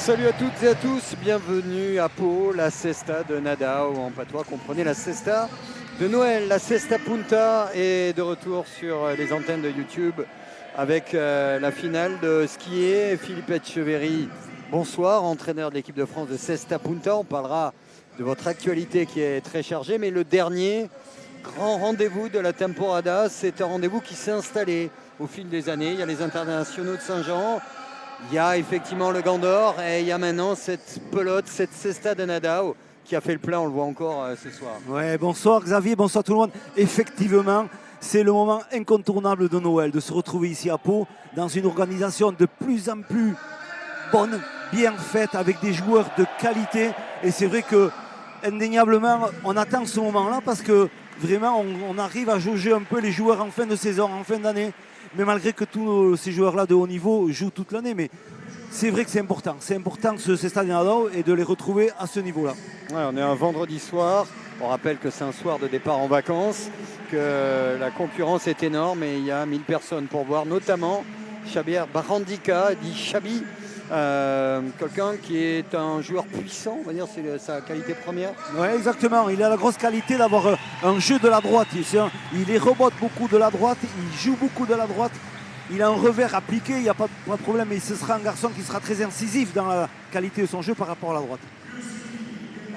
Salut à toutes et à tous, bienvenue à Pau, la Cesta de Nadao, en patois comprenez la Cesta de Noël. La Cesta Punta est de retour sur les antennes de YouTube avec la finale de skier. Philippe Etcheverry, bonsoir, entraîneur de l'équipe de France de Cesta Punta. On parlera de votre actualité qui est très chargée, mais le dernier grand rendez-vous de la temporada, c'est un rendez-vous qui s'est installé au fil des années. Il y a les internationaux de Saint-Jean. Il y a effectivement le Gant d'Or et il y a maintenant cette pelote, cette Cesta de Nadao qui a fait le plein, on le voit encore ce soir. Ouais, bonsoir Xavier, bonsoir tout le monde. Effectivement, c'est le moment incontournable de Noël, de se retrouver ici à Pau dans une organisation de plus en plus bonne, bien faite, avec des joueurs de qualité. Et c'est vrai que, indéniablement, on attend ce moment-là parce que vraiment, on arrive à jauger un peu les joueurs en fin de saison, en fin d'année. Mais malgré que tous ces joueurs-là de haut niveau jouent toute l'année, mais c'est vrai que c'est important. C'est important ce Cesta de Nadao et de les retrouver à ce niveau-là. Ouais, on est un vendredi soir. On rappelle que c'est un soir de départ en vacances, que la concurrence est énorme et il y a 1000 personnes pour voir, notamment Xavier Barrandica, dit Xabi, quelqu'un qui est un joueur puissant, on va dire, c'est sa qualité première. Oui, exactement. Il a la grosse qualité d'avoir un jeu de la droite. Il rebote beaucoup de la droite, il joue beaucoup de la droite. Il a un revers appliqué, il n'y a pas de problème. Mais ce sera un garçon qui sera très incisif dans la qualité de son jeu par rapport à la droite.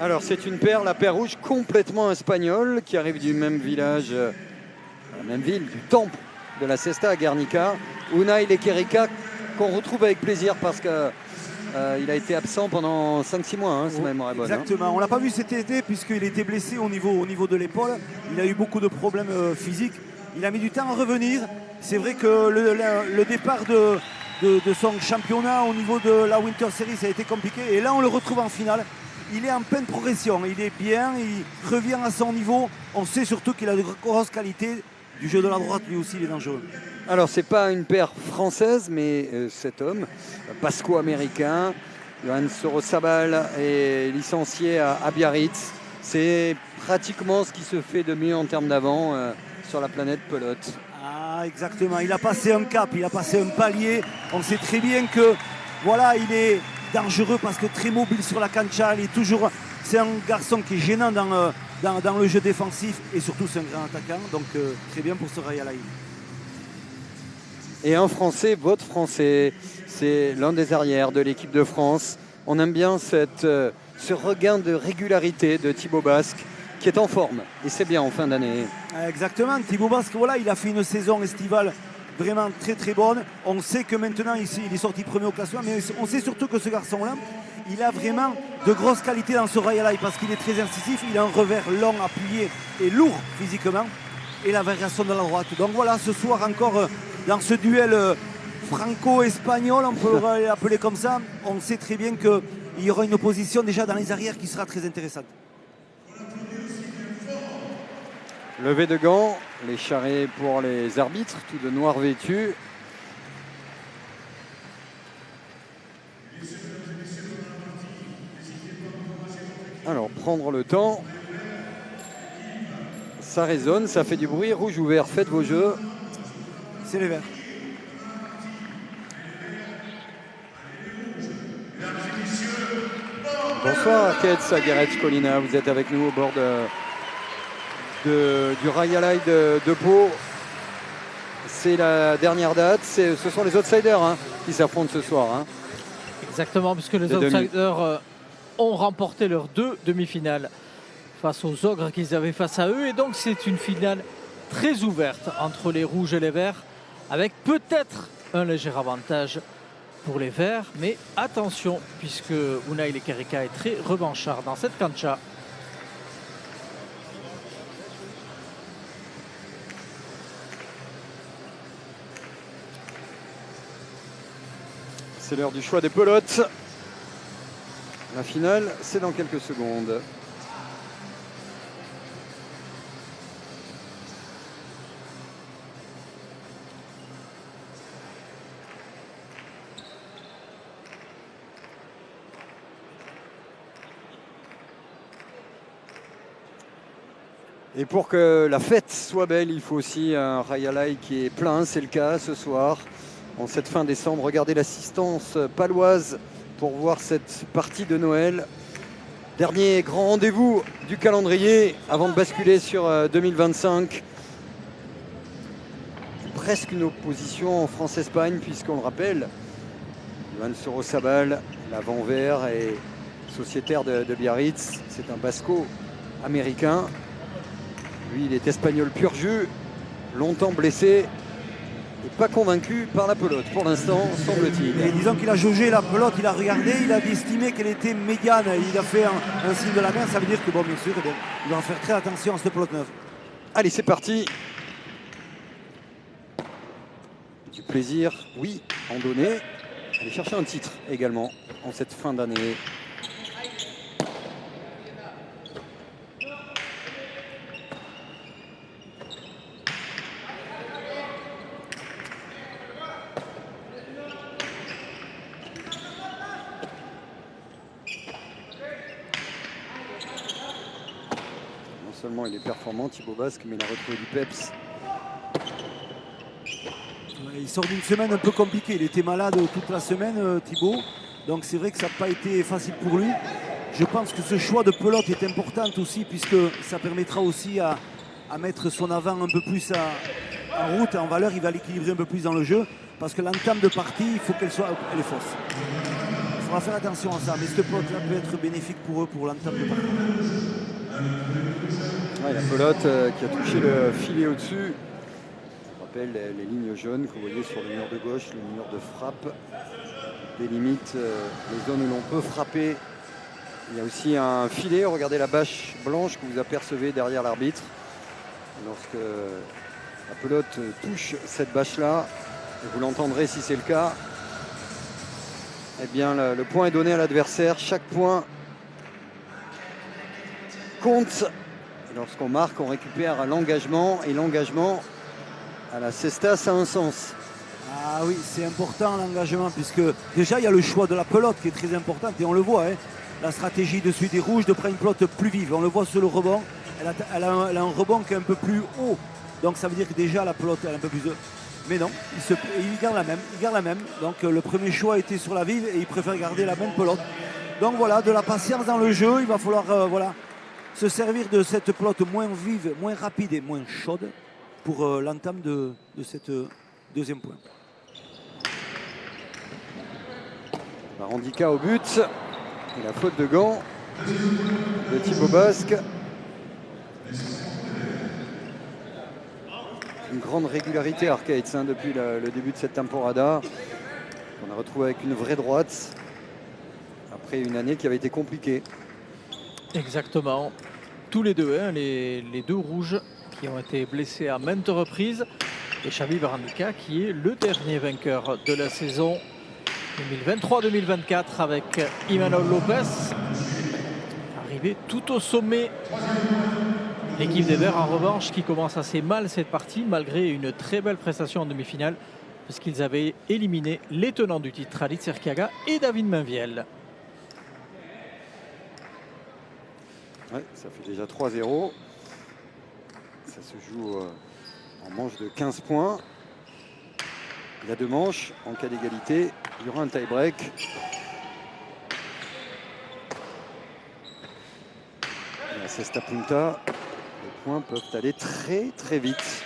Alors c'est une paire, la paire rouge complètement espagnole, qui arrive du même village, la même ville, du temple de la Cesta à Guernica. Unai Lequerica, qu'on retrouve avec plaisir parce qu'il a été absent pendant 5-6 mois, hein, si ma mémoire est bonne. Exactement, on ne l'a pas vu cet été puisqu'il était blessé au niveau de l'épaule. Il a eu beaucoup de problèmes physiques. Il a mis du temps à revenir. C'est vrai que le départ de son championnat au niveau de la Winter Series, ça a été compliqué. Et là, on le retrouve en finale. Il est en pleine progression, il est bien, il revient à son niveau. On sait surtout qu'il a de grosses qualités. Du jeu de la droite, lui aussi, il est dangereux. Alors, c'est pas une paire française, mais cet homme, pasco-américain, Johan Sorosabal, est licencié à Biarritz. C'est pratiquement ce qui se fait de mieux en termes d'avant sur la planète pelote. Ah, exactement. Il a passé un cap, il a passé un palier. On sait très bien que, voilà, il est dangereux parce que très mobile sur la cancha. C'est un garçon qui est gênant dans le jeu défensif et surtout c'est un grand attaquant. Donc très bien pour ce Rayalaï. Et un Français, votre Français, c'est l'un des arrières de l'équipe de France. On aime bien ce regain de régularité de Thibaut Basque qui est en forme. Et c'est bien en fin d'année. Exactement. Thibaut Basque, voilà, il a fait une saison estivale vraiment très très bonne. On sait que maintenant il est sorti premier au classement, mais on sait surtout que ce garçon-là, il a vraiment de grosses qualités dans ce Rayalaï parce qu'il est très incisif. Il a un revers long, appuyé et lourd physiquement et la variation de la droite. Donc voilà, ce soir encore dans ce duel franco-espagnol, on peut l'appeler comme ça, on sait très bien qu'il y aura une opposition déjà dans les arrières qui sera très intéressante. Levé de gants, les charrets pour les arbitres, tout de noir vêtus. Alors, prendre le temps. Ça résonne, ça fait du bruit. Rouge ou vert, faites vos jeux. C'est les verts. Bonsoir, Ketz Aguerre Colina. Vous êtes avec nous au bord du Rayalaï de Pau. C'est la dernière date. Ce sont les outsiders qui s'affrontent ce soir. Hein. Exactement, puisque les outsiders ont remporté leurs 2 demi-finales face aux ogres qu'ils avaient face à eux. Et donc c'est une finale très ouverte entre les rouges et les verts, avec peut-être un léger avantage pour les verts. Mais attention, puisque Unai Lequerica est très revanchard dans cette cancha. C'est l'heure du choix des pelotes. La finale, c'est dans quelques secondes. Et pour que la fête soit belle, il faut aussi un Rayalaï qui est plein. C'est le cas ce soir. En cette fin décembre, regardez l'assistance paloise pour voir cette partie de Noël. Dernier grand rendez-vous du calendrier avant de basculer sur 2025. Presque une opposition en France-Espagne, puisqu'on le rappelle, Joan Sorosabal, l'avant-vert et sociétaire de Biarritz, c'est un basco-américain. Lui, il est espagnol pur jus, longtemps blessé et pas convaincu par la pelote pour l'instant, semble-t-il. Et disons qu'il a jaugé la pelote, il a regardé, il a estimé qu'elle était médiane, il a fait un signe de la main, ça veut dire que bon, bien sûr, il doit faire très attention à cette pelote neuve. Allez, c'est parti. Du plaisir, oui, en donner. Aller chercher un titre également en cette fin d'année. Non seulement il est performant, Thibaut Basque, mais il a retrouvé du peps. Il sort d'une semaine un peu compliquée. Il était malade toute la semaine, Thibaut. Donc c'est vrai que ça n'a pas été facile pour lui. Je pense que ce choix de pelote est important aussi, puisque ça permettra aussi à mettre son avant un peu plus en route, en valeur. Il va l'équilibrer un peu plus dans le jeu. Parce que l'entame de partie, il faut qu'elle est fausse. Il faudra faire attention à ça. Mais cette pelote-là peut être bénéfique pour eux pour l'entame de partie. Ouais, la pelote qui a touché le filet au-dessus. Les lignes jaunes que vous voyez sur le mur de gauche, le mur de frappe, délimite les zones où l'on peut frapper. Il y a aussi un filet, regardez la bâche blanche que vous apercevez derrière l'arbitre. Lorsque la pelote touche cette bâche-là, et vous l'entendrez si c'est le cas, eh bien le point est donné à l'adversaire. Chaque point compte. Et lorsqu'on marque, on récupère l'engagement, et l'engagement à la cesta, ça a un sens. Ah oui, c'est important l'engagement, puisque déjà il y a le choix de la pelote qui est très importante, et on le voit, hein, la stratégie de celui des rouges de prendre une pelote plus vive. On le voit sur le rebond, elle a un rebond qui est un peu plus haut, donc ça veut dire que déjà la pelote elle est un peu plus... Mais non, il garde la même. Donc le premier choix était sur la vive et il préfère garder la même pelote. Donc voilà, de la patience dans le jeu, il va falloir se servir de cette pelote moins vive, moins rapide et moins chaude pour l'entame de cette deuxième point. Barandika au but. Et la faute de gant de Thibaut Basque. Une grande régularité Arcades depuis le début de cette temporada. On a retrouvé avec une vraie droite après une année qui avait été compliquée. Exactement. Tous les deux, hein, les deux rouges qui ont été blessés à maintes reprises, et Xavi Barandika qui est le dernier vainqueur de la saison 2023-2024 avec Imanol Lopez, arrivé tout au sommet. L'équipe des Verts en revanche qui commence assez mal cette partie malgré une très belle prestation en demi-finale, puisqu'ils avaient éliminé les tenants du titre, Alice Serkiaga et David Mainviel. Ouais, ça fait déjà 3-0. Ça se joue en manche de 15 points. Il y a 2 manches. En cas d'égalité, il y aura un tie-break. La cesta punta, les points peuvent aller très très vite,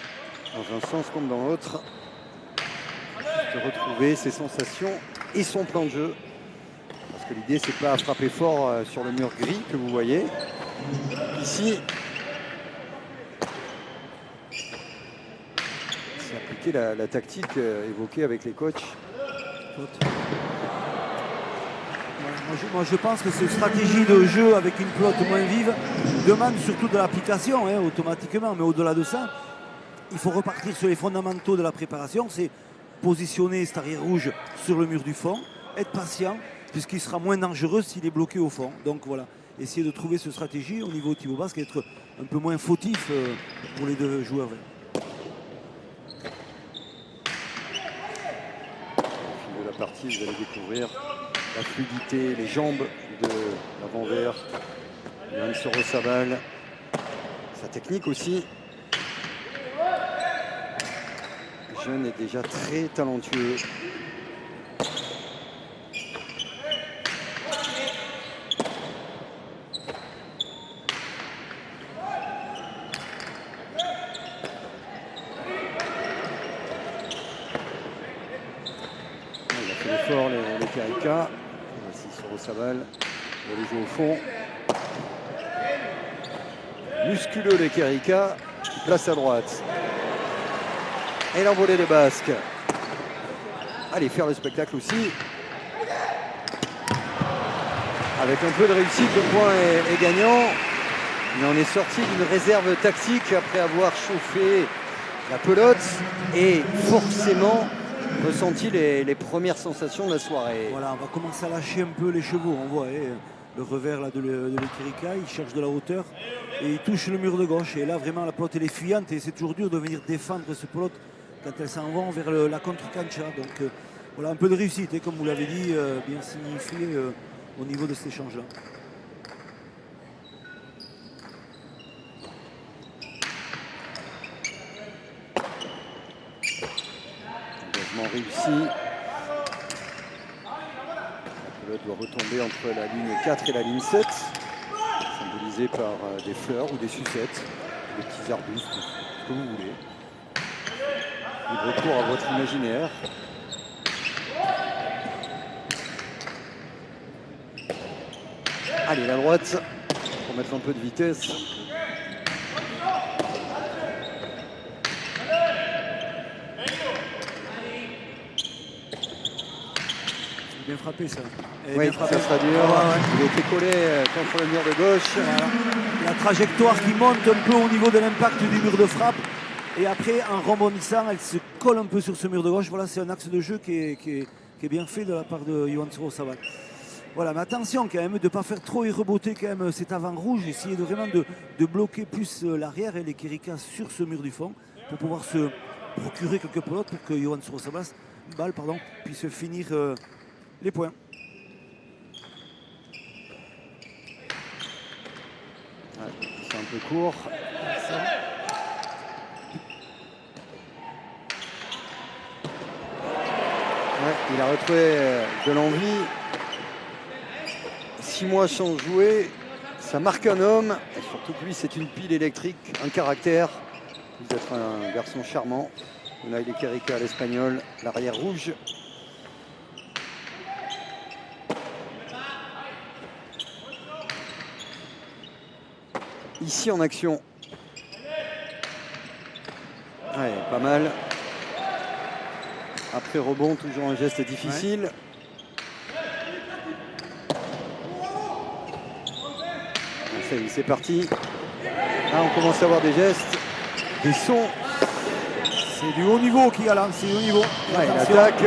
dans un sens comme dans l'autre. De retrouver ses sensations et son plan de jeu. Parce que l'idée, c'est pas à frapper fort sur le mur gris que vous voyez. Ici, c'est appliquer la tactique évoquée avec les coachs. Moi, je pense que cette stratégie de jeu avec une pelote moins vive demande surtout de l'application, hein, automatiquement. Mais au-delà de ça, il faut repartir sur les fondamentaux de la préparation. C'est positionner cet arrière rouge sur le mur du fond, être patient, puisqu'il sera moins dangereux s'il est bloqué au fond. Donc voilà. Essayer de trouver cette stratégie au niveau Thibaut Basque, être un peu moins fautif pour les deux joueurs. Au fil de la partie, vous allez découvrir la fluidité, les jambes de l'avant-vert, Joan Sorosabal, sa technique aussi. Le jeune est déjà très talentueux. fort les Quérica. Voici Sorosabal. Il va les jouer au fond. Musculeux les Quérica. Qui place à droite. Et l'envolée des Basques. Allez, faire le spectacle aussi. Avec un peu de réussite, le point est gagnant. Mais on est sorti d'une réserve tactique après avoir chauffé la pelote et forcément ressenti les premières sensations de la soirée. Voilà, on va commencer à lâcher un peu les chevaux. On voit le revers là, de l'Ekirika, il cherche de la hauteur et il touche le mur de gauche. Et là, vraiment, la pelote elle est fuyante et c'est toujours dur de venir défendre ce pelote quand elles s'en vont vers la contre-cancha. Donc voilà, un peu de réussite, comme vous l'avez dit, bien signifié au niveau de cet échange-là. Engagement réussi. La pelote doit retomber entre la ligne 4 et la ligne 7, symbolisée par des fleurs ou des sucettes, des petits arbustes, ce que vous voulez. Libre cours à votre imaginaire. Allez, la droite, pour mettre un peu de vitesse. Bien frappé ça. Oui, ça sera dur. Il était collé contre le mur de gauche. Voilà. La trajectoire qui monte un peu au niveau de l'impact du mur de frappe. Et après, en rebondissant, elle se colle un peu sur ce mur de gauche. Voilà, c'est un axe de jeu qui est bien fait de la part de Johan Sorosabal. Voilà, mais attention quand même de ne pas faire trop reboter quand même cet avant rouge. Essayer de vraiment de bloquer plus l'arrière et les Quérica sur ce mur du fond pour pouvoir se procurer quelques pelotes pour que Johan Sorosabal puisse finir les points. Ouais, c'est un peu court. Ouais, il a retrouvé de l'envie. 6 mois sans jouer, ça marque un homme. Et surtout que lui, c'est une pile électrique, un caractère. Vous êtes un garçon charmant. Unai Lequerica à l'espagnol, l'arrière rouge. Ici en action. Ouais, pas mal. Après rebond, toujours un geste difficile. Ouais. Ça y est, c'est parti. Là, on commence à avoir des gestes, des sons. C'est du haut niveau qui a là, c'est du haut niveau. Ouais, il attaque.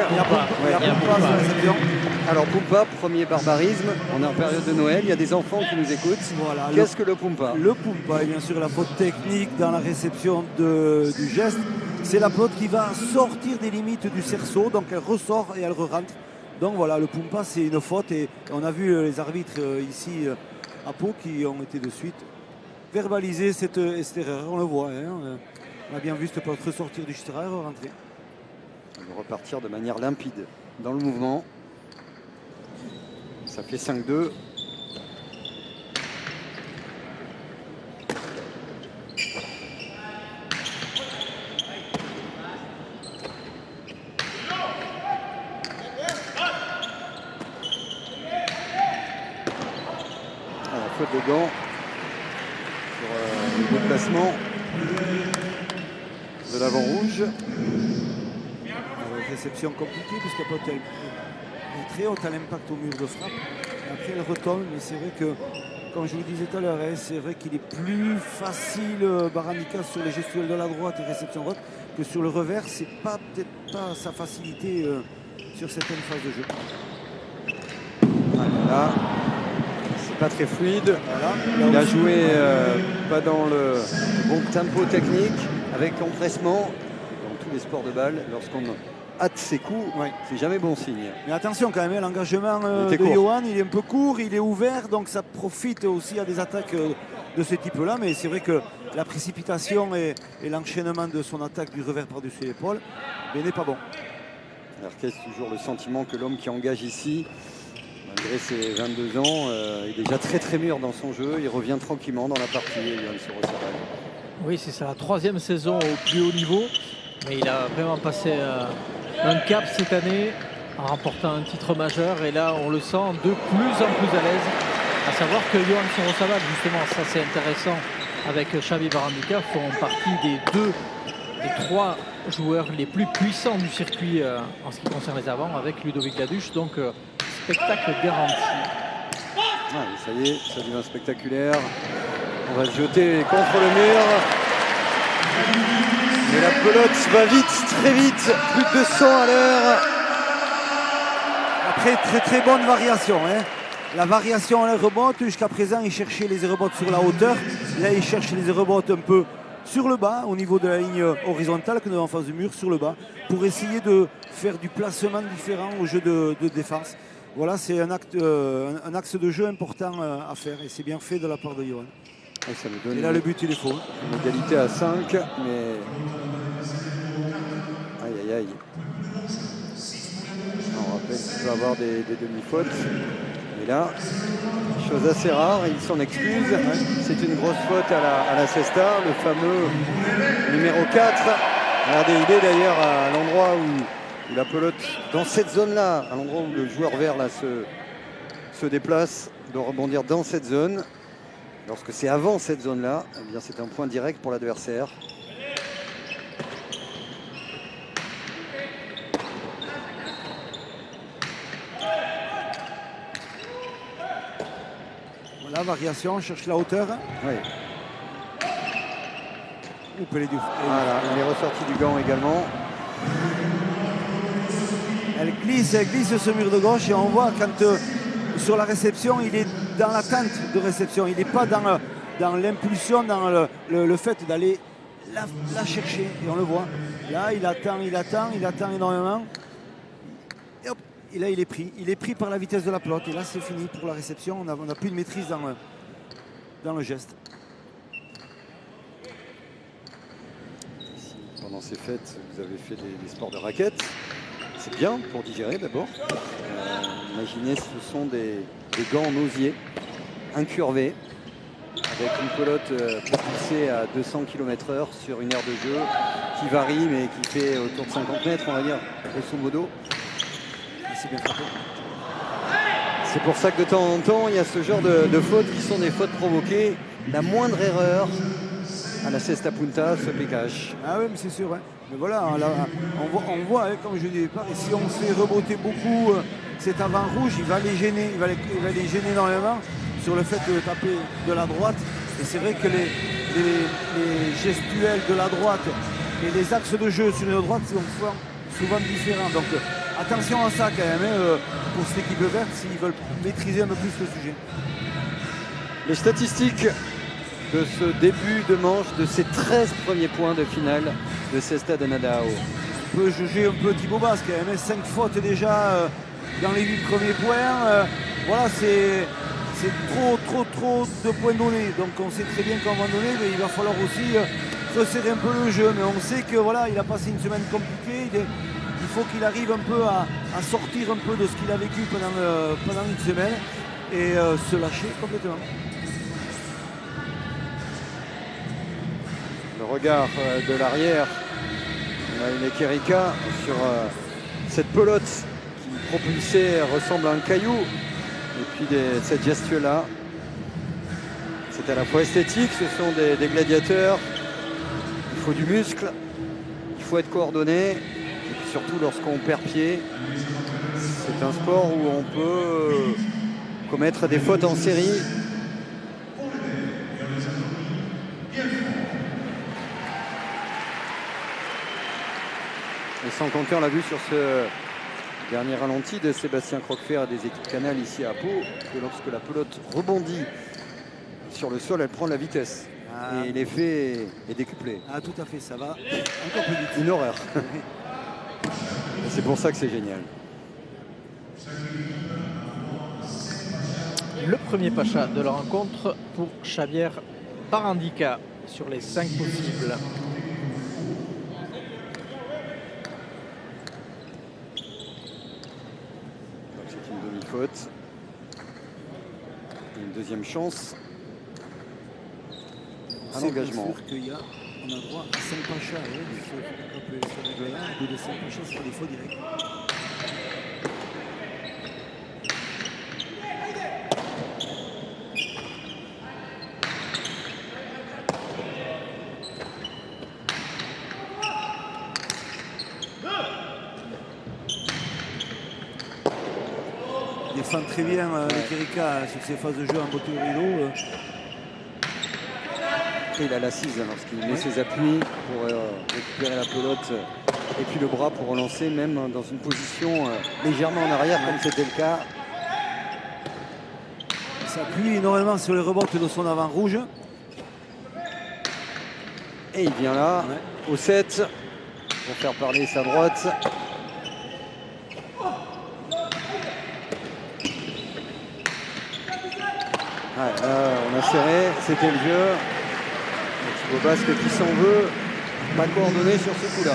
Alors Pumpa, premier barbarisme, on est en période de Noël, il y a des enfants qui nous écoutent. Voilà, qu'est-ce que le Pumpa? Le Pumpa est bien sûr la faute technique dans la réception du geste. C'est la pelote qui va sortir des limites du cerceau, donc elle ressort et elle re-rentre. Donc voilà, le Pumpa c'est une faute et on a vu les arbitres ici à Pau qui ont été de suite verbaliser cette erreur, on le voit. Hein. On a bien vu cette pelote ressortir du Stera et rentrer. On va repartir de manière limpide dans le mouvement. Ça fait 5-2. Faute de gants sur le déplacement de l'avant rouge. Réception compliquée puisque la pelote est très haute à l'impact au mur de frappe. Et après elle retombe, mais c'est vrai que, comme je vous le disais tout à l'heure, c'est vrai qu'il est plus facile Baranika sur les gestuels de la droite et réception droite que sur le revers. C'est peut-être pas sa facilité sur certaines phases de jeu. Voilà. Pas très fluide, voilà. Il a joué pas dans le bon tempo technique, avec l'empressement. Dans tous les sports de balle, lorsqu'on hâte ses coups, c'est jamais bon signe. Mais attention quand même, l'engagement de Johan, il est un peu court, il est ouvert, donc ça profite aussi à des attaques de ce type-là. Mais c'est vrai que la précipitation et l'enchaînement de son attaque du revers par-dessus l'épaule n'est pas bon. Alors qu'est-ce toujours le sentiment que l'homme qui engage ici, malgré ses 22 ans, il est déjà très mûr dans son jeu. Il revient tranquillement dans la partie. Oui, c'est sa 3e saison au plus haut niveau. Mais il a vraiment passé un cap cette année. en remportant un titre majeur. Et là, on le sent de plus en plus à l'aise. À savoir que Johan Sorosaval, justement, ça c'est intéressant, avec Xavi Barandika, font partie des 3 joueurs les plus puissants du circuit en ce qui concerne les avants, avec Ludovic Laduche. Donc, spectacle garanti. Ah, ça y est, ça devient spectaculaire. On va se jeter contre le mur. Mais la pelote va vite, très vite, plus de 200 à l'heure. Après, très bonne variation. Hein. La variation à la rebote, jusqu'à présent, il cherchait les rebotes sur la hauteur. Là, il cherche les rebotes un peu sur le bas, au niveau de la ligne horizontale, que nous avons en face du mur, sur le bas, pour essayer de faire du placement différent au jeu de défense. Voilà, c'est un axe de jeu important à faire, et c'est bien fait de la part de Johan. Et là, le but, il est faux. Une égalité à 5, mais... Aïe, aïe, aïe. On rappelle qu'il peut avoir des demi-fautes. Et là, chose assez rare, il s'en excuse. C'est une grosse faute à la Cesta, le fameux numéro 4. Regardez, il est d'ailleurs à l'endroit où la pelote, dans cette zone-là, à l'endroit où le joueur vert là, se déplace, doit rebondir dans cette zone. Lorsque c'est avant cette zone-là, eh bien c'est un point direct pour l'adversaire. Voilà, variation, on cherche la hauteur. Oui. Voilà, Elle est ressortie du gant également. Elle glisse ce mur de gauche et on voit quand sur la réception, il est dans l'attente de réception. Il n'est pas dans l'impulsion, dans le fait d'aller la chercher. Et on le voit. Là, il attend énormément. Et hop, et là, il est pris. Il est pris par la vitesse de la pelote. Et là, c'est fini pour la réception. On n'a plus de maîtrise dans le geste. Pendant ces fêtes, vous avez fait des sports de raquettes. C'est bien pour digérer d'abord. Imaginez, ce sont des gants en osier, incurvés, avec une pelote propulsée à 200 km/h sur une aire de jeu qui varie, mais qui fait autour de 50 mètres, on va dire, grosso modo. C'est bien frappé. C'est pour ça que de temps en temps, il y a ce genre de fautes qui sont des fautes provoquées. La moindre erreur à la Cesta Punta se cache. Ah oui, mais c'est sûr. Hein. Mais voilà, on voit hein, comme je dis au départ, et si on fait reboter beaucoup cet avant rouge, il va les gêner. Il va les gêner énormément sur le fait de taper de la droite. Et c'est vrai que les gestuels de la droite et les axes de jeu sur la droite sont souvent différents. Donc attention à ça quand même hein, pour cette équipe verte s'ils veulent maîtriser un peu plus le sujet. Les statistiques de ce début de manche, de ces 13 premiers points de finale de Cesta de Nadao. On peut juger un peu Thibaut Basse quand même, 5 fautes déjà dans les 8 premiers points. Voilà, c'est trop de points donnés. Donc on sait très bien qu'à un moment donné, mais il va falloir aussi resserrer un peu le jeu. Mais on sait que voilà, il a passé une semaine compliquée. Il faut qu'il arrive un peu à sortir un peu de ce qu'il a vécu pendant une semaine et se lâcher complètement. Le regard de l'arrière, on a une Ekerika sur cette pelote qui propulsée ressemble à un caillou. Et puis cette gestuelle-là, c'est à la fois esthétique, ce sont des gladiateurs. Il faut du muscle, il faut être coordonné. Et puis surtout lorsqu'on perd pied, c'est un sport où on peut commettre des fautes en série. Et sans compter, on l'a vu sur ce dernier ralenti de Sébastien Croquefer et des équipes Canal ici à Pau, que lorsque la pelote rebondit sur le sol, elle prend de la vitesse. Et l'effet est décuplé. Ah tout à fait, ça va encore plus vite. Une horreur. C'est pour ça que c'est génial. Le premier pacha de la rencontre pour Xavier Barandika sur les 5 possibles. C'est une demi-faute. Une deuxième chance à l'engagement. On a droit à 5 pachas. Au bout de 5 pachas, c'est pas des faux directs. défend très bien les Kerika sur ses phases de jeu en beauté au rideau. Il a l'assise lorsqu'il met ses appuis pour récupérer la pelote et puis le bras pour relancer, même dans une position légèrement en arrière, comme c'était le cas. Il s'appuie énormément sur les rebords de son avant rouge. Et il vient là, au 7, pour faire parler sa droite. Là, on a serré, c'était le jeu. Thibaut Basque qui s'en veut, pas coordonné sur ce coup-là.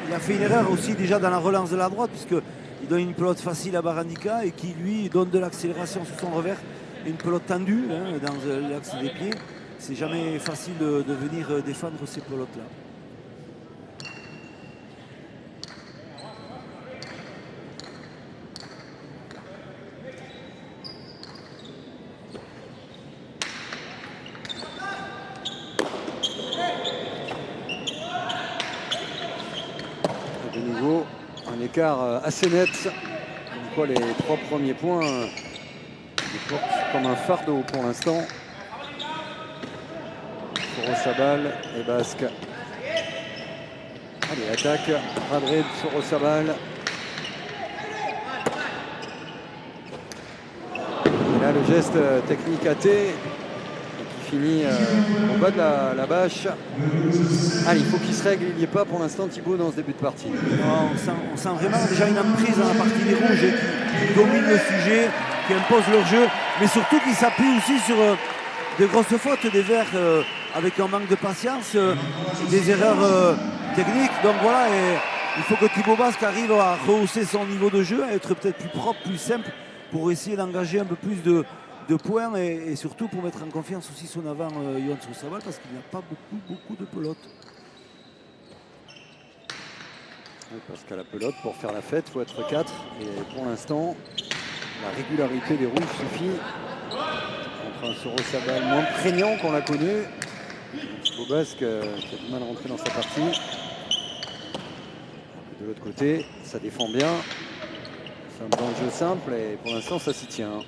Il a fait une erreur aussi déjà dans la relance de la droite, puisqu'il donne une pelote facile à Barandika et qui lui donne de l'accélération sur son revers. Et une pelote tendue dans l'axe des pieds. C'est jamais facile de venir défendre ces pelotes-là. De nouveau, un écart assez net. Comme quoi les 3 premiers points les portent comme un fardeau pour l'instant. Sorosabal et Basque. Allez, attaque. Radré de Sorosabal. Et là, le geste technique AT qui finit au bas de la bâche. Allez, il faut qu'il se règle. Il n'y est pas pour l'instant, Thibaut, dans ce début de partie. On sent vraiment déjà une emprise dans la partie des rouges qui domine le sujet, qui impose leur jeu, mais surtout qui s'appuie aussi sur de grosses fautes des Verts avec un manque de patience, des erreurs techniques. Donc voilà, et il faut que Thibaut Basque arrive à rehausser son niveau de jeu, à être peut-être plus propre, plus simple, pour essayer d'engager un peu plus de points et surtout pour mettre en confiance aussi son avant Yohann Sorosabal, parce qu'il n'a pas beaucoup de pelotes. Oui, parce qu'à la pelote, pour faire la fête, il faut être 4. Et pour l'instant, la régularité des rouges suffit. Contre un Sorosabal moins prégnant qu'on l'a connu. Thibaut Basque qui a du mal à rentrer dans sa partie. De l'autre côté, ça défend bien. C'est un bon jeu simple et pour l'instant, ça s'y tient.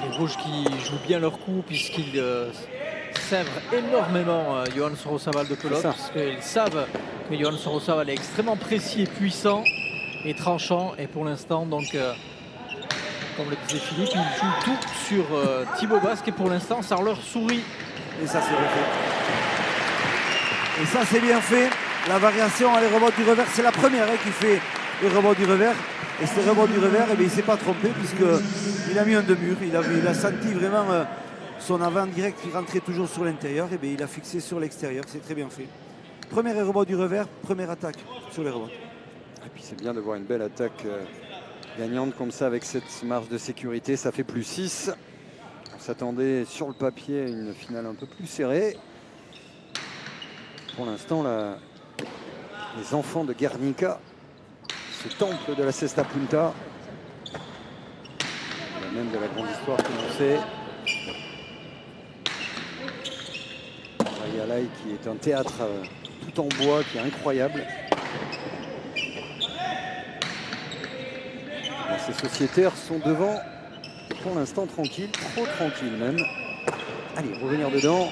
Les rouges qui jouent bien leur coup puisqu'ils sèvrent énormément Yohann Sorosabal de pelote, parce qu'ils savent que Yohann Sorosabal est extrêmement précis et puissant et tranchant, et pour l'instant, donc comme le disait Philippe, ils jouent tout sur Thibaut Basque et pour l'instant ça leur sourit. Et ça c'est bien fait. Et ça c'est bien fait. La variation à les rebots du revers, c'est la première qui fait les rebots du revers. Et ce rebond du revers, il ne s'est pas trompé puisqu'il a mis un demi-mur. Il a senti vraiment son avant direct qui rentrait toujours sur l'intérieur. Et il a fixé sur l'extérieur. C'est très bien fait. Premier rebond du revers, première attaque sur les rebonds. Et puis c'est bien de voir une belle attaque gagnante comme ça avec cette marge de sécurité. Ça fait plus 6. On s'attendait sur le papier à une finale un peu plus serrée. Pour l'instant, les enfants de Guernica, ce temple de la Cesta Punta, même de la grande histoire que l'on sait. Rayalai qui est un théâtre tout en bois qui est incroyable. Ces sociétaires sont devant, pour l'instant tranquilles, trop tranquilles même. Allez, revenir dedans.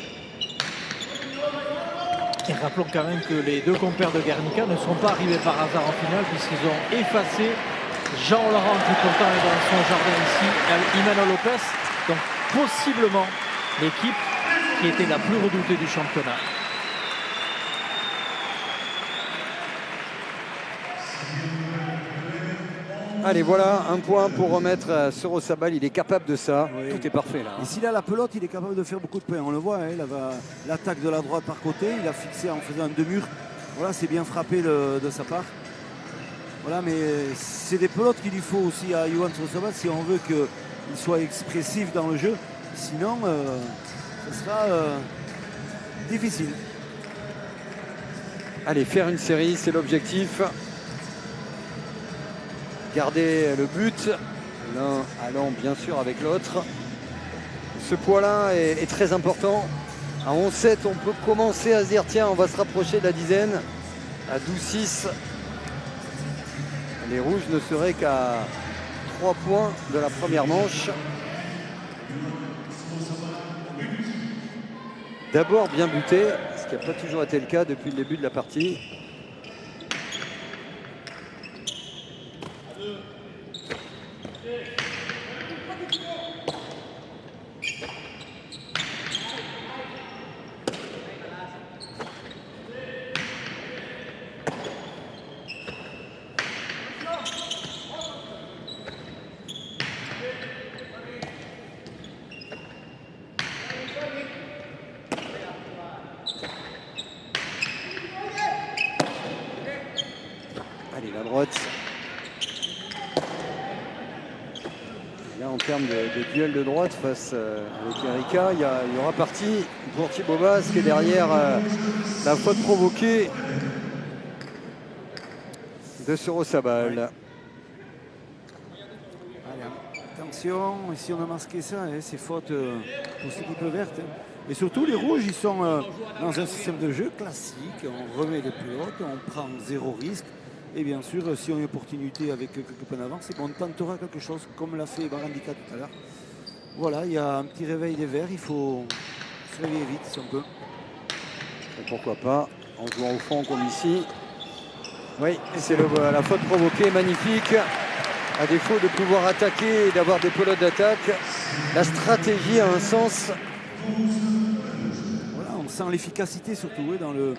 Et rappelons quand même que les deux compères de Guernica ne sont pas arrivés par hasard en finale puisqu'ils ont effacé Jean-Laurent qui pourtant est dans son jardin ici, Imanol Lopez. Donc possiblement l'équipe qui était la plus redoutée du championnat. Allez, voilà, un point pour remettre Sorosabal. Il est capable de ça. Oui. Tout est parfait là. Et s'il a la pelote, il est capable de faire beaucoup de points. On le voit, l'attaque de la droite par côté. Il a fixé en faisant un demi-mur. Voilà, c'est bien frappé de sa part. Voilà, mais c'est des pelotes qu'il lui faut aussi à Yohann Sorosabal si on veut qu'il soit expressif dans le jeu. Sinon, ce sera difficile. Allez, faire une série, c'est l'objectif. Garder le but, l'un allant bien sûr avec l'autre. Ce poids-là est très important. À 11-7, on peut commencer à se dire tiens, on va se rapprocher de la dizaine. À 12-6, les rouges ne seraient qu'à 3 points de la première manche. D'abord bien buté, ce qui n'a pas toujours été le cas depuis le début de la partie. Allez, la droite. Là, en termes de duel de droite face avec Erika, il y aura partie pour Thibaut Bas qui est derrière la faute provoquée de Sorosabal. Allez, attention, ici on a masqué ça, hein, ces fautes pour cette équipe verte. Hein. Et surtout, les rouges, ils sont dans un système de jeu classique. On remet les pelotes, on prend 0 risque. Et bien sûr, si on a une opportunité avec quelques points d'avance, c'est qu'on tentera quelque chose comme l'a fait Barandika tout à l'heure. Voilà, il y a un petit réveil des verts, il faut se réveiller vite si on peut. Et pourquoi pas, en jouant au fond comme ici. Oui, c'est la faute provoquée, magnifique. À défaut de pouvoir attaquer et d'avoir des pelotes d'attaque, la stratégie a un sens. Voilà, on sent l'efficacité surtout dans le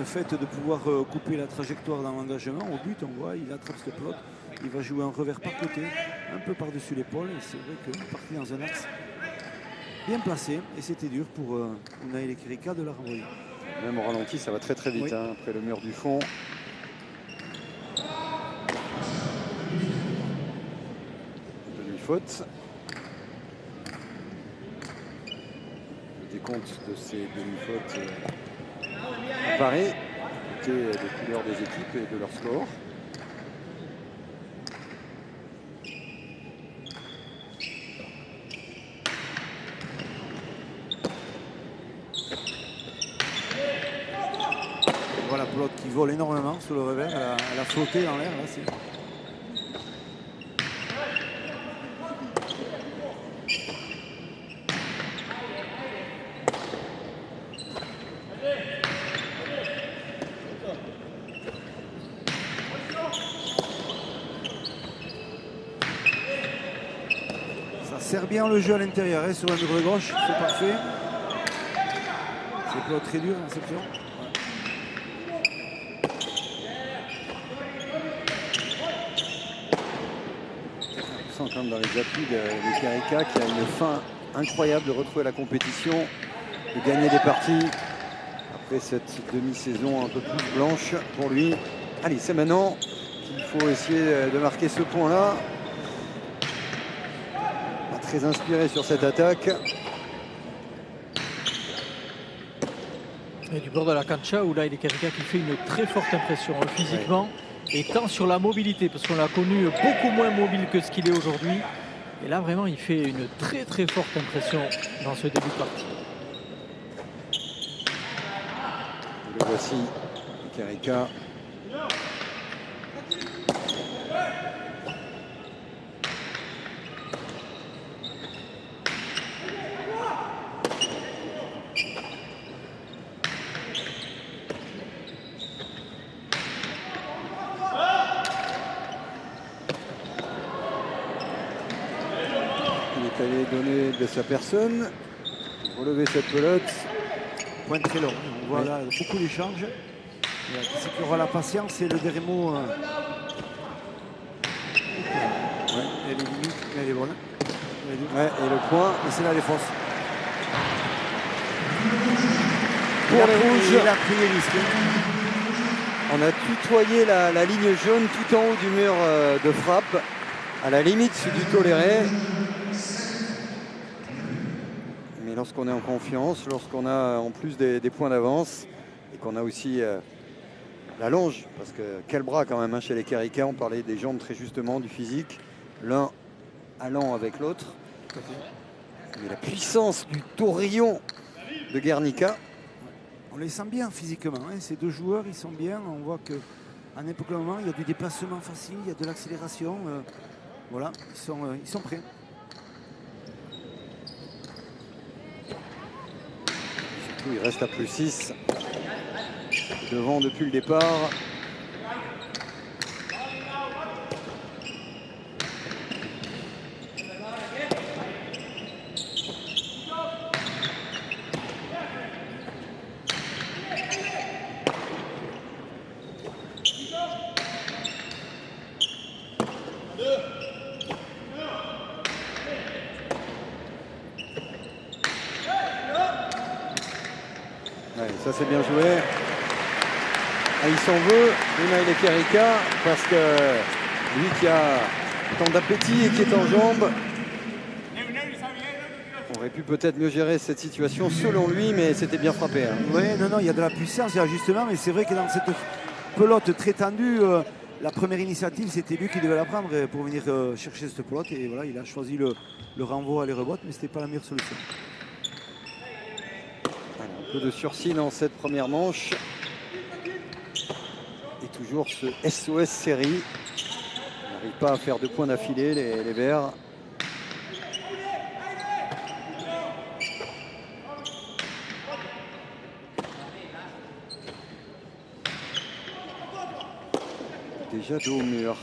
fait de pouvoir couper la trajectoire dans l'engagement. Au but, on voit, il attrape cette pelote, il va jouer un revers par côté, un peu par-dessus l'épaule. Et c'est vrai qu'il est parti dans un axe bien placé. Et c'était dur pour Unai Lekerika de la renvoyer. Même au ralenti, ça va très très vite, oui. Après le mur du fond. Demi-faute. Le décompte de ces demi-fautes apparaît côté des couleurs des équipes et de leur score. Voilà, pelote qui vole énormément sur le revers, elle a flotté dans l'air. Ça sert bien le jeu à l'intérieur, hein, sur la mur de gauche, c'est parfait. C'est pelote très dur en réception. Comme dans les appuis de Kerika qui a une fin incroyable de retrouver la compétition, de gagner des parties après cette demi-saison un peu plus blanche pour lui. Allez, c'est maintenant qu'il faut essayer de marquer ce point-là. Pas très inspiré sur cette attaque. Et du bord de la cancha où là il est Kerika qui fait une très forte impression physiquement. Ouais. Et tant sur la mobilité, parce qu'on l'a connu beaucoup moins mobile que ce qu'il est aujourd'hui. Et là, vraiment, il fait une très très forte impression dans ce début de partie. Le voici, Kerika. Donner de sa personne, relever cette pelote. Point très long, on voit là beaucoup d'échanges. Qui c'est qui aura la patience, c'est le dernier mot. Elle est limite, mais elle est bonne. Ouais, et le point. Et c'est la défense. Pour les rouges, il a pris les risques. On a tutoyé la ligne jaune tout en haut du mur de frappe, à la limite du toléré. Mais lorsqu'on est en confiance, lorsqu'on a en plus des points d'avance et qu'on a aussi la longe, parce que quel bras quand même chez les Kerika, on parlait des jambes très justement, du physique, l'un allant avec l'autre. Mais la puissance du taurillon de Guernica. On les sent bien physiquement, hein. Ces deux joueurs ils sont bien, on voit que à n'importe quel moment. Il y a du déplacement facile, il y a de l'accélération. Voilà, ils sont prêts. Surtout, il reste à plus 6. Devant depuis le départ. Ça c'est bien joué. Ah, il s'en veut, Unai Lekerika, parce que lui qui a tant d'appétit et qui est en jambes aurait pu peut-être mieux gérer cette situation selon lui, mais c'était bien frappé. Hein. Oui, non, il y a de la puissance, il y a justement, mais c'est vrai que dans cette pelote très tendue, la première initiative, c'était lui qui devait la prendre pour venir chercher cette pelote. Et voilà, il a choisi le renvoi à les rebottes, mais ce n'était pas la meilleure solution. Un peu de sursis dans cette première manche. Et toujours ce SOS série. On n'arrive pas à faire 2 points d'affilée, les Verts. Déjà dos au mur.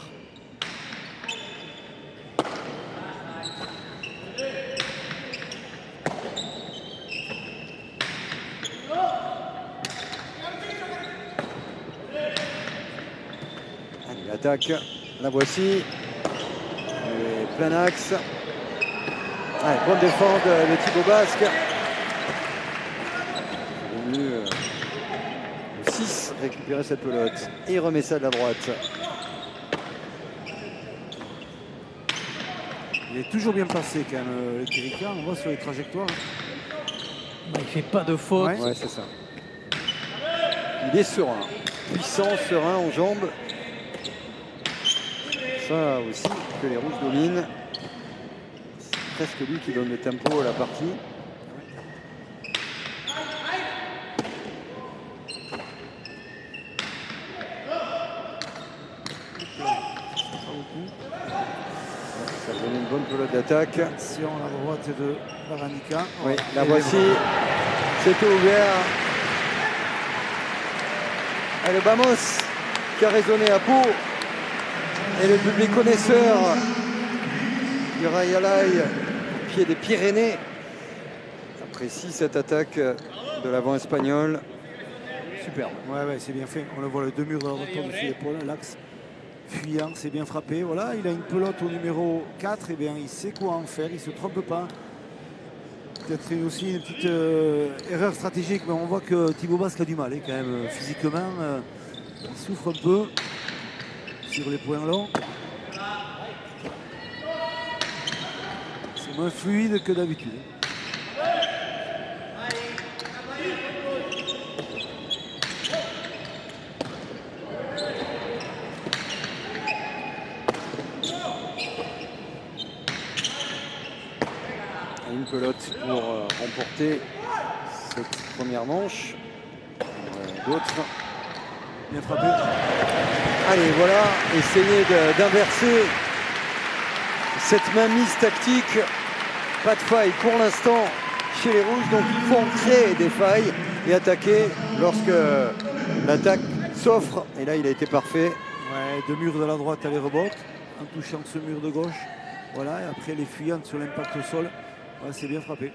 Allez, l'attaque, la voici. Et plein axe. Allez, bonne défense de Thibaut Basque. Venu le 6 récupérer cette pelote. Et il remet ça de la droite. Il est toujours bien placé quand même, Lekerika, on voit sur les trajectoires. Il ne fait pas de faute. Ouais, c'est ça. Il est serein, puissant, serein en jambes. Ça aussi que les Rouges dominent. C'est presque lui qui donne le tempo à la partie. Ça donne une bonne pelote d'attaque. Attention à la droite de Baranica. Oui, la voici. C'était ouvert. Et le Vamos qui a résonné à Pau. Et le public connaisseur du Rayalay, au pied des Pyrénées, apprécie cette attaque de l'avant espagnol. Superbe. Ouais, c'est bien fait. On le voit, le 2 murs de la retour dessus l'épaule, l'axe fuyant, c'est bien frappé. Voilà, il a une pelote au numéro 4, et bien il sait quoi en faire, il ne se trompe pas. Peut-être aussi une petite erreur stratégique, mais on voit que Thibaut Basque a du mal quand même physiquement. Il souffre un peu sur les points longs. C'est moins fluide que d'habitude. Une pelote pour remporter cette première manche. D'autres. Bien frappé. Allez, voilà, essayer d'inverser cette mainmise tactique. Pas de faille pour l'instant chez les Rouges, donc il faut en créer des failles et attaquer lorsque l'attaque s'offre. Et là, il a été parfait. Ouais, 2 murs de la droite à les rebottes, en touchant ce mur de gauche. Voilà, et après les fuyantes sur l'impact au sol. Ouais, c'est bien frappé.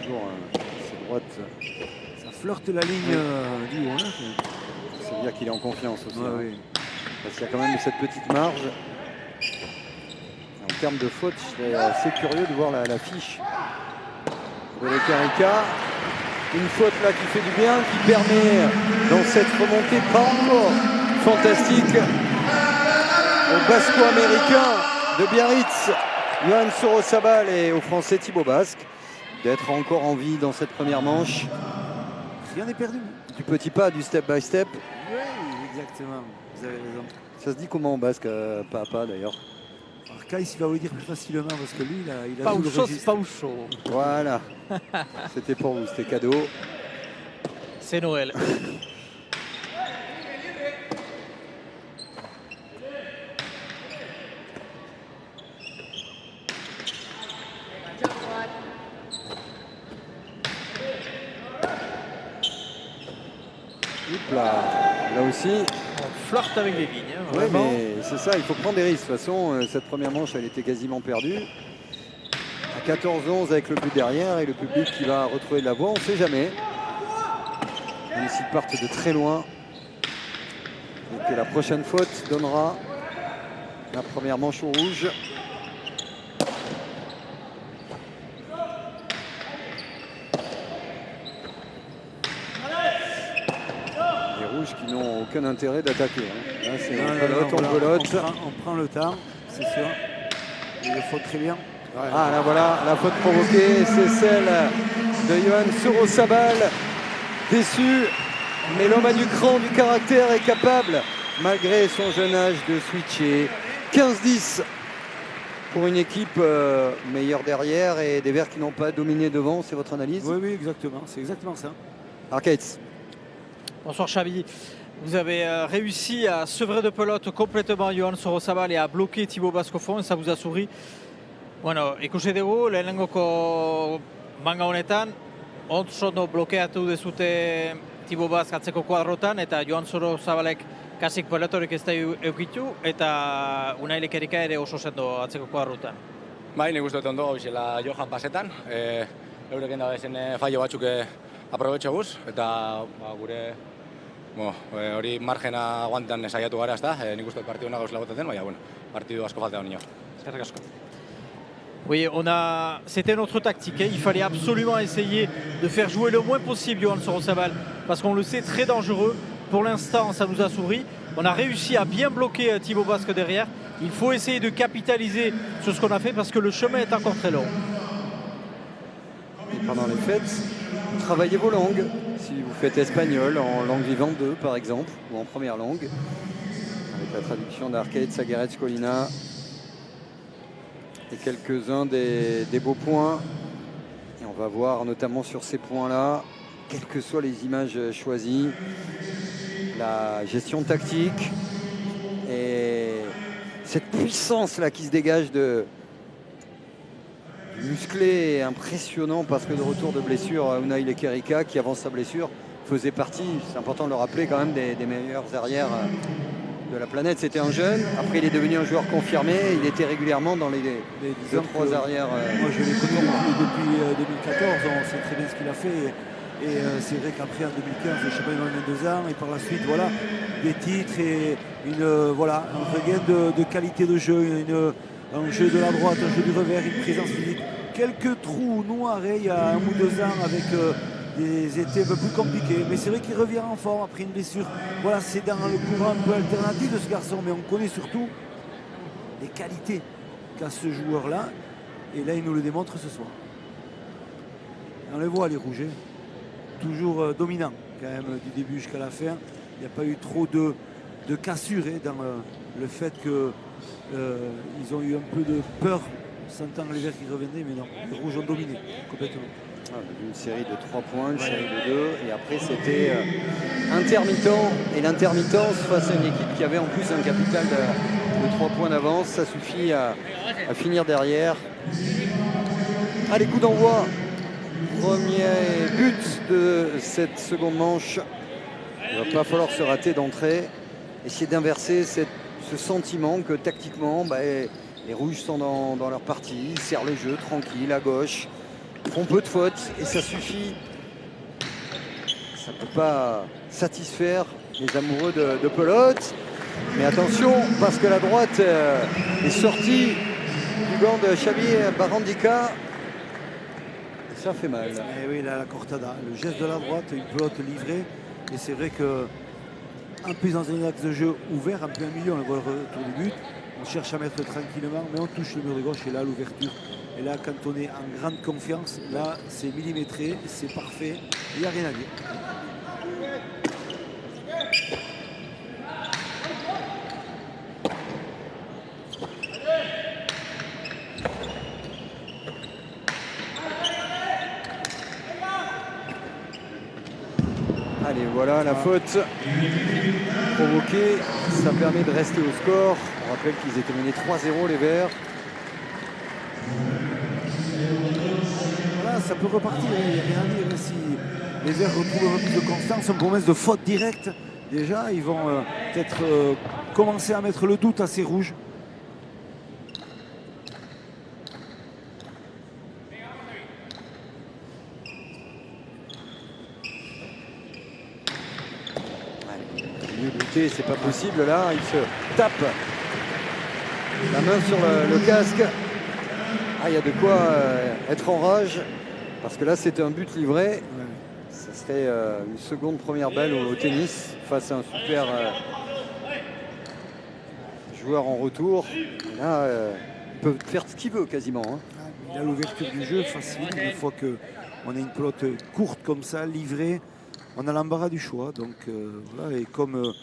Toujours cette droite. Ça flirte la ligne du haut. Ça veut dire qu'il est en confiance aussi. Ouais, hein. oui. Parce qu'il y a quand même cette petite marge. En termes de faute, je serais assez curieux de voir la fiche de Lekerika. Une faute là qui fait du bien, qui permet dans cette remontée pas encore fantastique au basco-américain de Biarritz, Johan Sorosabal, et au français Thibaut Basque d'être encore en vie dans cette première manche. Rien n'est perdu. Du petit pas, du step by step. Oui, Exactement, vous avez raison. Ça se dit comment en basque, papa d'ailleurs? Alors Kais, il va vous le dire plus facilement parce que lui, il a Pas tout au le chaud, registre. pas au chaud. Voilà. C'était pour vous, c'était cadeau. C'est Noël. Là aussi. On flirte avec les lignes. Oui, Vraiment. mais c'est ça, il faut prendre des risques. De toute façon, cette première manche, elle était quasiment perdue. À 14-11 avec le but derrière et le public qui va retrouver de la voie, on ne sait jamais. Même s'ils partent de très loin. Et que la prochaine faute donnera la première manche au rouge. Les rouges qui n'ont aucun intérêt d'attaquer. Là, c'est pelote. On prend le temps, c'est sûr. Il le faut très bien. Ah là voilà, la faute provoquée, c'est celle de Johan Sorosabal. Déçu, mais l'homme a du cran, du caractère, est capable, malgré son jeune âge, de switcher. 15-10 pour une équipe meilleure derrière et des Verts qui n'ont pas dominé devant, c'est votre analyse? Oui, exactement, c'est exactement ça. Arcades. Bonsoir Xavi. Vous avez réussi à sevrer de pelote complètement Johan Sorosabal et à bloquer Thibaut Basque au fond et ça vous a souri. Bueno, ikusi dugu, lehenengoko manga honetan, oso blokeatu dezute Thibaut Basque atzeko kuadrotan eta Johan Sorozabalek kasik pelotorik ez da eukitu eta Unai Lekerika ere oso sendo atzeko kuadrotan. Bai, nik uste dut ondo gauzela Johan pasetan, eureken da bezen fallo batzuk aprobetxeguz, eta gure hori margena aguantan saiatu gara, ezta? Nik uste dut partidu ona gauzela botatzen, baina partidu asko falta nio. Eskerrik asko. Oui, c'était notre tactique. Il fallait absolument essayer de faire jouer le moins possible Johan Sorosabal parce qu'on le sait très dangereux. Pour l'instant, ça nous a souri. On a réussi à bien bloquer Thibaut Basque derrière. Il faut essayer de capitaliser sur ce qu'on a fait parce que le chemin est encore très long. Et pendant les fêtes, vous travaillez vos langues. Si vous faites espagnol en langue vivante 2 par exemple, ou en première langue, avec la traduction d'Arcade Saguerets Colina. Et quelques-uns des beaux points. Et on va voir notamment sur ces points-là, quelles que soient les images choisies, la gestion tactique et cette puissance-là qui se dégage de musclé et impressionnant parce que de retour de blessure, Unai Lekerika qui avant sa blessure faisait partie, c'est important de le rappeler quand même, des meilleurs arrières de la planète. C'était un jeune, après il est devenu un joueur confirmé, il était régulièrement dans les 2-3 arrières. Moi je l'ai connu depuis 2014, on sait très bien ce qu'il a fait et c'est vrai qu'après en 2015 je sais pas, il a 22 ans et par la suite voilà des titres et voilà, un regain de qualité de jeu, un jeu de la droite, un jeu du revers, une présence physique, quelques trous noirs il y a 1 ou 2 ans avec des étés un peu plus compliqués, mais c'est vrai qu'il revient en forme après une blessure. Voilà, c'est dans le courant un peu alternatif de ce garçon, mais on connaît surtout les qualités qu'a ce joueur-là, et là il nous le démontre ce soir. Et on les voit les rouges, toujours dominants quand même du début jusqu'à la fin. Il n'y a pas eu trop de cassures dans le fait qu'ils ont eu un peu de peur, sentant les verts qui revenaient, mais non, les rouges ont dominé complètement. Une série de 3 points, une série de 2, et après c'était intermittent, et l'intermittence face à une équipe qui avait en plus un capital de 3 points d'avance, ça suffit à finir derrière. Allez, coup d'envoi, premier but de cette seconde manche. Il ne va pas falloir se rater d'entrée, essayer d'inverser ce sentiment que tactiquement les rouges sont dans leur partie, ils serrent le jeu tranquille à gauche, font peu de fautes et ça suffit. Ça ne peut pas satisfaire les amoureux de pelote. Mais attention, parce que la droite est sortie du banc de Xavi Barandika. Et ça fait mal. Et oui, là, la cortada, le geste de la droite, une pelote livrée. Et c'est vrai que, en plus dans un axe de jeu ouvert, en plein milieu, on voit le retour du but. On cherche à mettre tranquillement, mais on touche le mur de gauche et là, l'ouverture. Et là, quand on est en grande confiance, là, c'est millimétré, c'est parfait, il n'y a rien à dire. Allez, voilà la faute provoquée. Ça permet de rester au score. On rappelle qu'ils étaient menés 3-0 les Verts. Voilà, ça peut repartir. Il n'y a rien à dire. Si les Verts retrouvent un peu plus de constance, une promesse de faute directe, déjà, ils vont peut-être commencer à mettre le doute à ces rouges. C'est pas possible là, il se tape la main sur le casque. Ah, il y a de quoi être en rage parce que là c'était un but livré. Ça serait une seconde première balle au tennis face à un super joueur en retour. Et là, il peut faire ce qu'il veut quasiment. Hein. Il a l'ouverture du jeu facile. Une fois qu'on a une pelote courte comme ça, livrée, on a l'embarras du choix. Donc voilà, et comme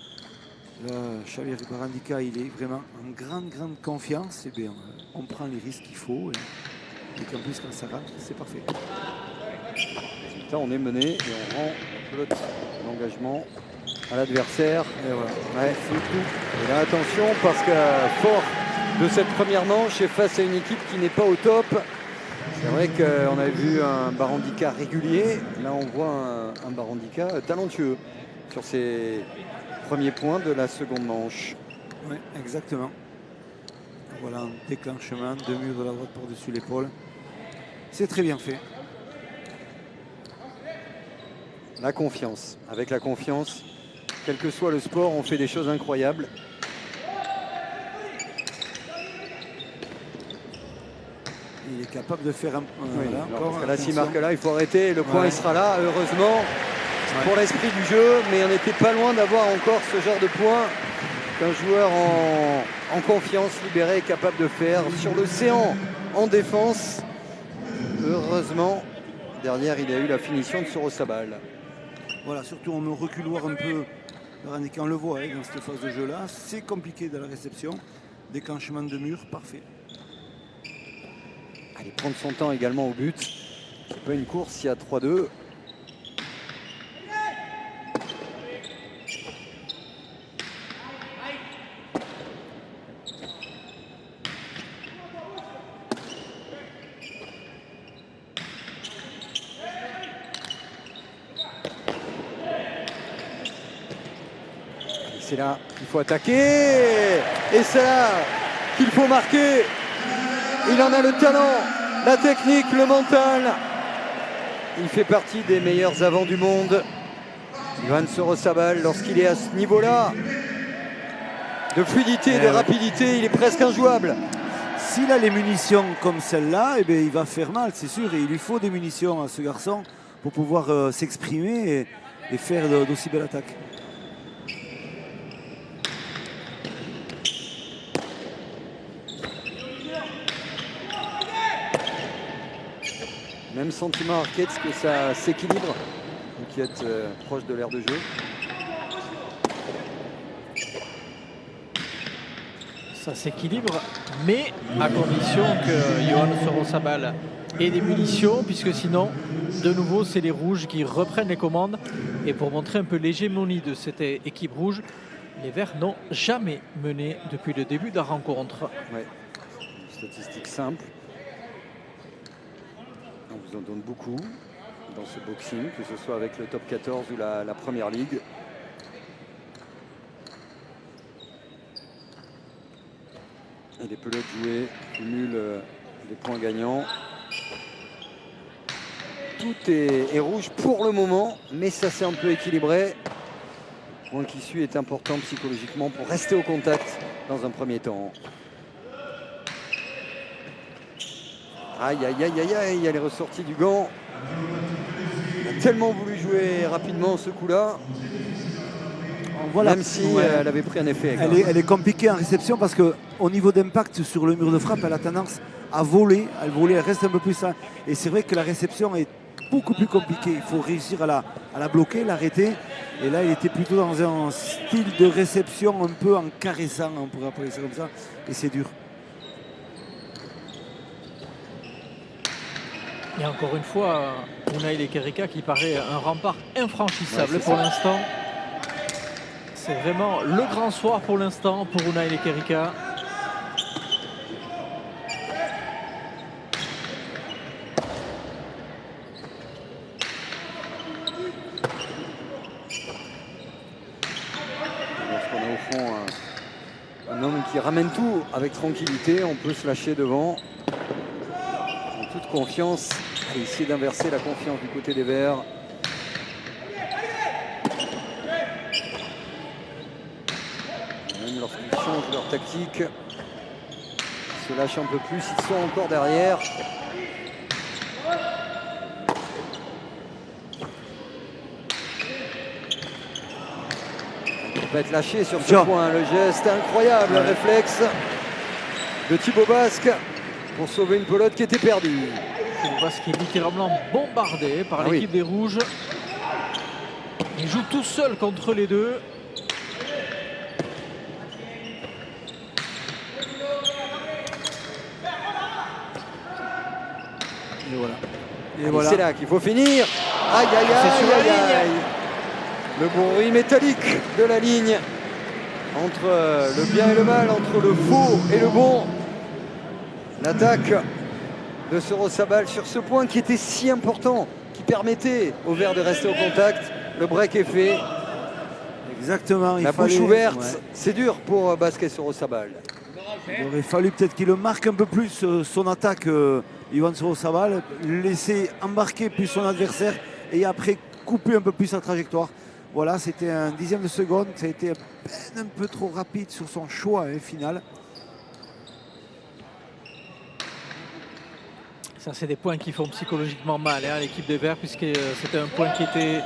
là, Xavier Barrandica, il est vraiment en grande confiance, et bien, on prend les risques qu'il faut. Et qu'en plus, quand ça rentre, c'est parfait. Résultat, on est mené et on rend la pelote d'engagement à l'adversaire. Et voilà. Ouais, c'est tout. Et là, attention, parce que fort de cette première manche et face à une équipe qui n'est pas au top. C'est vrai qu'on avait vu un Barrandica régulier. Là, on voit un Barrandica talentueux sur ses premiers points de la seconde manche. Oui, exactement. Voilà un déclenchement, 2 murs de la droite par-dessus l'épaule. C'est très bien fait. La confiance. Avec la confiance, quel que soit le sport, on fait des choses incroyables. Il est capable de faire un... Oui, voilà, alors, encore, là, s'il marque là, il faut arrêter. Le point, il sera là, heureusement, pour l'esprit du jeu. Mais on n'était pas loin d'avoir encore ce genre de point qu'un joueur en confiance, libéré, est capable de faire sur l'océan en défense. Heureusement, derrière, il a eu la finition de Sorosabal. Voilà, surtout on me reculoir un peu. On le voit dans cette phase de jeu-là. C'est compliqué dans la réception. Déclenchement de mur, parfait. Allez, prendre son temps également au but. C'est pas une course, il y a 3-2. C'est là qu'il faut attaquer. Et c'est là qu'il faut marquer. Il en a le talent, la technique, le mental. Il fait partie des meilleurs avants du monde. Ioan Sorosabal, lorsqu'il est à ce niveau-là de fluidité, de rapidité, il est presque injouable. S'il a les munitions comme celle-là, eh bien, il va faire mal, c'est sûr. Et il lui faut des munitions à ce garçon pour pouvoir s'exprimer et faire d'aussi belles attaques. Même sentiment Arquette que ça s'équilibre, qui est proche de l'aire de jeu. Ça s'équilibre, mais à condition que Ioan Sorosabal ait des munitions, puisque sinon, de nouveau, c'est les rouges qui reprennent les commandes. Et pour montrer un peu l'hégémonie de cette équipe rouge, les Verts n'ont jamais mené depuis le début de la rencontre. Ouais. Statistique simple. On vous en donne beaucoup dans ce boxing, que ce soit avec le top 14 ou la première ligue. Et les pelotes jouées cumulent les points gagnants. Tout est rouge pour le moment, mais ça s'est un peu équilibré. Le point qui suit est important psychologiquement pour rester au contact dans un premier temps. Aïe, aïe, aïe, aïe, aïe, il y a les ressorties du gant. Il a tellement voulu jouer rapidement ce coup-là. Voilà. Même si elle avait pris un effet. Elle est compliquée en réception parce qu'au niveau d'impact sur le mur de frappe, elle a tendance à voler. Elle reste un peu plus. Et c'est vrai que la réception est beaucoup plus compliquée. Il faut réussir à la bloquer, l'arrêter. Et là, il était plutôt dans un style de réception un peu en caressant, on pourrait appeler ça comme ça. Et c'est dur. Et encore une fois, Unai Lekerika qui paraît un rempart infranchissable pour ça. l'instant. C'est vraiment le grand soir pour l'instant pour Unai Lekerika. Lorsqu'on a au fond un homme qui ramène tout avec tranquillité, on peut se lâcher devant. En toute confiance, et essayer d'inverser la confiance du côté des Verts. Même lorsqu'ils changent leur tactique, ils se lâchent un peu plus, ils sont encore derrière. On peut être lâché sur ce point, le geste incroyable, le réflexe de Thibaut Basque pour sauver une pelote qui était perdue. Thibaut Basque qui est littéralement bombardé par l'équipe des Rouges. Il joue tout seul contre les deux. Et voilà. Et voilà. C'est là qu'il faut finir. Aïe, aïe, aïe, aïe, aïe. Le bruit métallique de la ligne entre le bien et le mal, entre le faux et le bon. L'attaque de Sorosabal sur ce point qui était si important, qui permettait aux Verts de rester au contact. Le break est fait. Exactement. La bouche ouverte, c'est dur pour Basque et Sorosabal. Il aurait fallu peut-être qu'il marque un peu plus son attaque, Ivan Sorosabal, laisser embarquer plus son adversaire et après couper un peu plus sa trajectoire. Voilà, c'était un dixième de seconde, ça a été un peu trop rapide sur son choix final. Ça, c'est des points qui font psychologiquement mal à l'équipe des Verts, puisque c'était un point qui était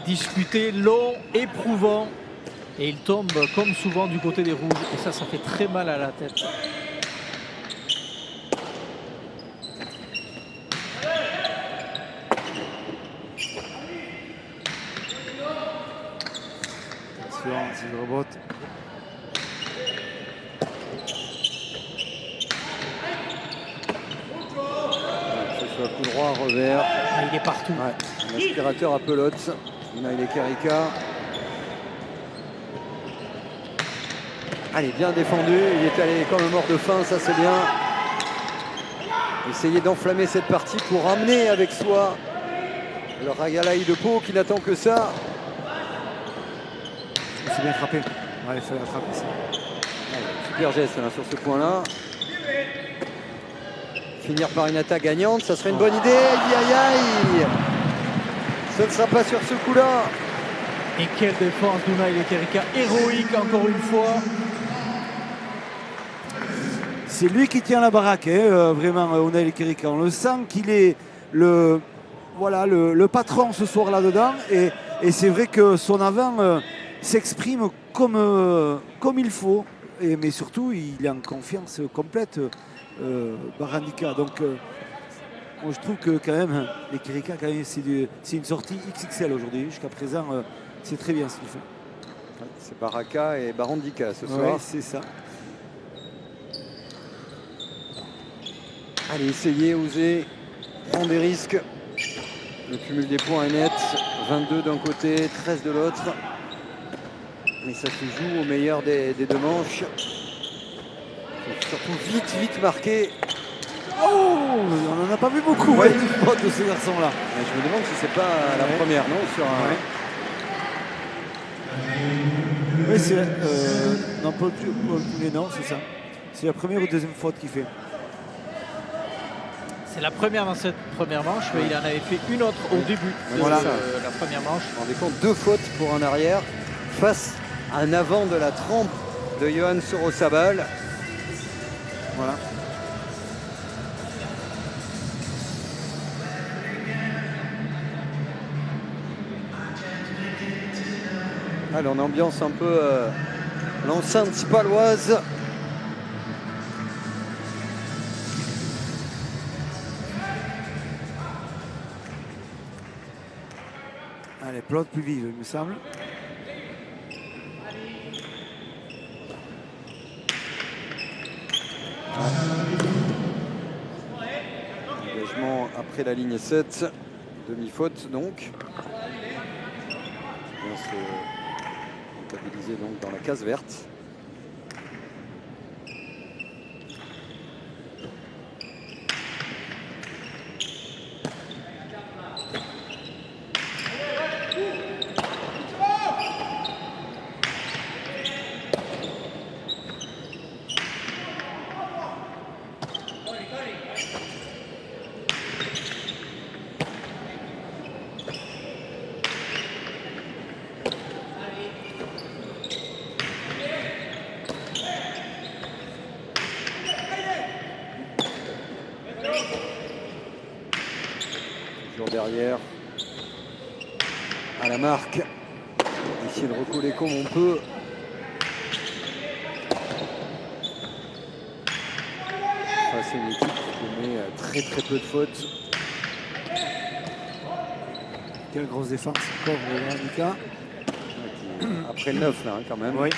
disputé, long, éprouvant. Et il tombe comme souvent du côté des Rouges. Et ça fait très mal à la tête. C'est le rebot. Ce soit coup droit, revers. Il est partout. Ouais. L'aspirateur à pelote. Unai Lekerika. Allez, bien défendu. Il est allé comme un mort de faim, ça c'est bien. Essayer d'enflammer cette partie pour ramener avec soi le Ragalaï de Pau qui n'attend que ça. C'est bien frappé. Ouais, il fallait attraper ça. Super geste là, sur ce point-là. Finir par une attaque gagnante, ça serait une bonne idée. Aïe, aïe, aïe. Ce ne sera pas sur ce coup-là. Et quelle défense d'Unai Lekerika, héroïque encore une fois. C'est lui qui tient la baraque, vraiment, Unai Lekerika. On le sent qu'il est le patron ce soir là-dedans. Et c'est vrai que son avant s'exprime comme il faut. Mais surtout, il est en confiance complète, Barandika. Donc, je trouve que quand même, Lekerika, c'est une sortie XXL aujourd'hui. Jusqu'à présent, c'est très bien ce qu'il fait. C'est Baraka et Barandika ce soir. Ouais, c'est ça. Allez, essayez, osez, prendre des risques. Le cumul des points est net. 22 d'un côté, 13 de l'autre. Mais ça se joue au meilleur des deux manches. Faut surtout vite marquer. Oh, on n'en a pas vu beaucoup de ces garçons-là. Je me demande si c'est pas la première, non, sur un... Oui, c'est... non, Paul Poulet, non, c'est ça. C'est la première ou deuxième faute qu'il fait. C'est la première dans cette première manche, mais il en avait fait une autre au début de la première manche. Vous vous rendez compte, 2 fautes pour un arrière face à un avant de la trempe de Johan Sorosabal. Voilà. Alors on ambiance un peu l'enceinte paloise. Allez, pelote plus vive, il me semble. Engagement après la ligne 7. Demi-faute donc. On se comptabiliser donc dans la case verte. Derrière à la marque, essayer de recoller comme on peut. C'est une équipe qui met très peu de fautes. Quelle grosse défense encore Véronica. Après le 9 là quand même. Oui.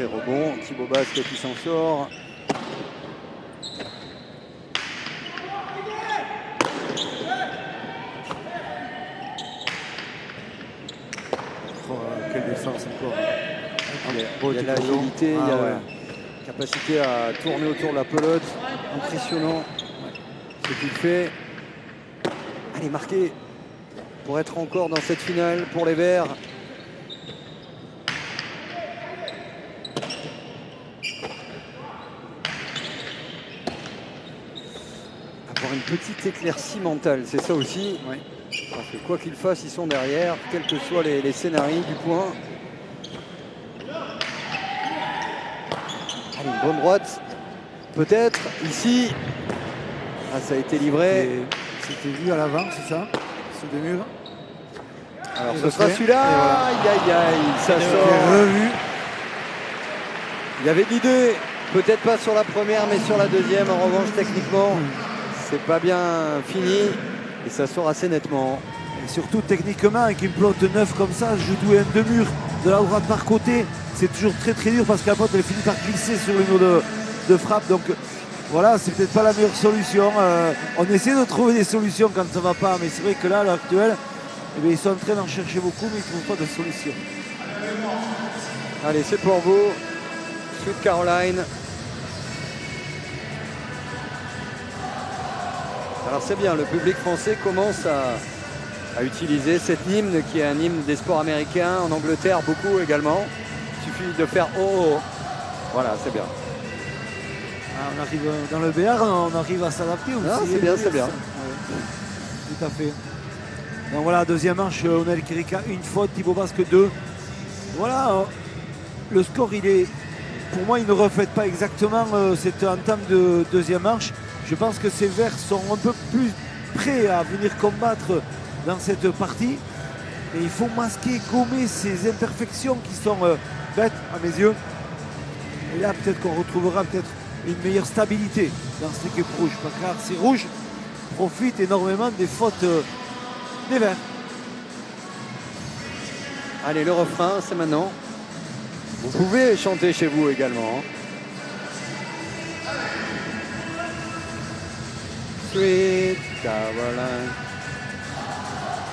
Rebond, Thibaut Basque qui s'en sort. Oh, quelle défense encore. Il y a l'agilité, il y a la capacité à tourner autour de la pelote. Impressionnant ce qu'il fait. Allez, marqué pour être encore dans cette finale pour les Verts. Une petite éclaircie mentale, c'est ça aussi. Oui. Parce que quoi qu'ils fassent, ils sont derrière, quels que soient les scénarios du point. Allez, une bonne droite. Peut-être ici. Ah, ça a été livré. C'était vu à l'avant, c'est ça? Ce demi-mur. Alors ce sera celui-là. Voilà. Aïe, aïe, aïe, ça sort. Revu. Il y avait l'idée, peut-être pas sur la première, mais sur la deuxième. En revanche, techniquement, c'est pas bien fini et ça sort assez nettement. Et surtout techniquement, avec une pelote neuve comme ça, jouer un deux-murs de la droite par côté, c'est toujours très dur parce que la pelote elle finit par glisser sur le mur de frappe. Donc voilà, c'est peut-être pas la meilleure solution. On essaie de trouver des solutions quand ça va pas, mais c'est vrai que là, à l'heure actuelle, eh bien, ils sont en train d'en chercher beaucoup, mais ils ne trouvent pas de solution. Allez, c'est pour vous. Sud Caroline. Alors c'est bien, le public français commence à utiliser cet hymne qui est un hymne des sports américains, en Angleterre beaucoup également. Il suffit de faire oh. Voilà, c'est bien. Ah, on arrive dans le BR, on arrive à s'adapter aussi. Ah, c'est bien, c'est bien. Ouais. Tout à fait. Donc voilà, deuxième manche, Onel Kirika, une faute, Thibaut Basque 2. Voilà, le score, pour moi, il ne reflète pas exactement cette entame de deuxième manche. Je pense que ces Verts sont un peu plus prêts à venir combattre dans cette partie. Et il faut masquer, gommer ces imperfections qui sont bêtes à mes yeux. Et là, peut-être qu'on retrouvera une meilleure stabilité dans cette équipe rouge. Car ces rouges profitent énormément des fautes des Verts. Allez, le refrain, c'est maintenant. Vous pouvez chanter chez vous également. Sweet Caroline.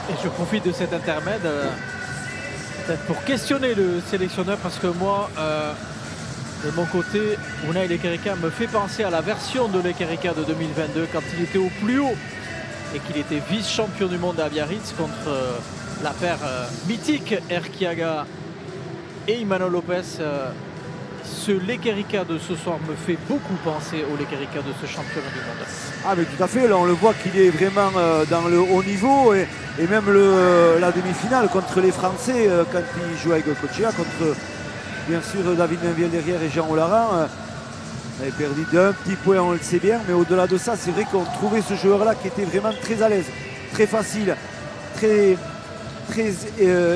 Et je profite de cet intermède peut-être pour questionner le sélectionneur parce que moi, de mon côté, Unai Lekerika me fait penser à la version de Lekerika de 2022 quand il était au plus haut et qu'il était vice-champion du monde à Biarritz contre la paire mythique Erquiaga et Imanol Lopez. Ce Lekerika de ce soir me fait beaucoup penser au Lekerika de ce championnat du monde. Ah mais tout à fait, là on le voit qu'il est vraiment dans le haut niveau et même la demi-finale contre les Français quand il joue avec Cochia, contre bien sûr David Mainviel derrière et Jean Olaran. On avait perdu d'un petit point, on le sait bien, mais au-delà de ça, c'est vrai qu'on trouvait ce joueur-là qui était vraiment très à l'aise, très facile, très très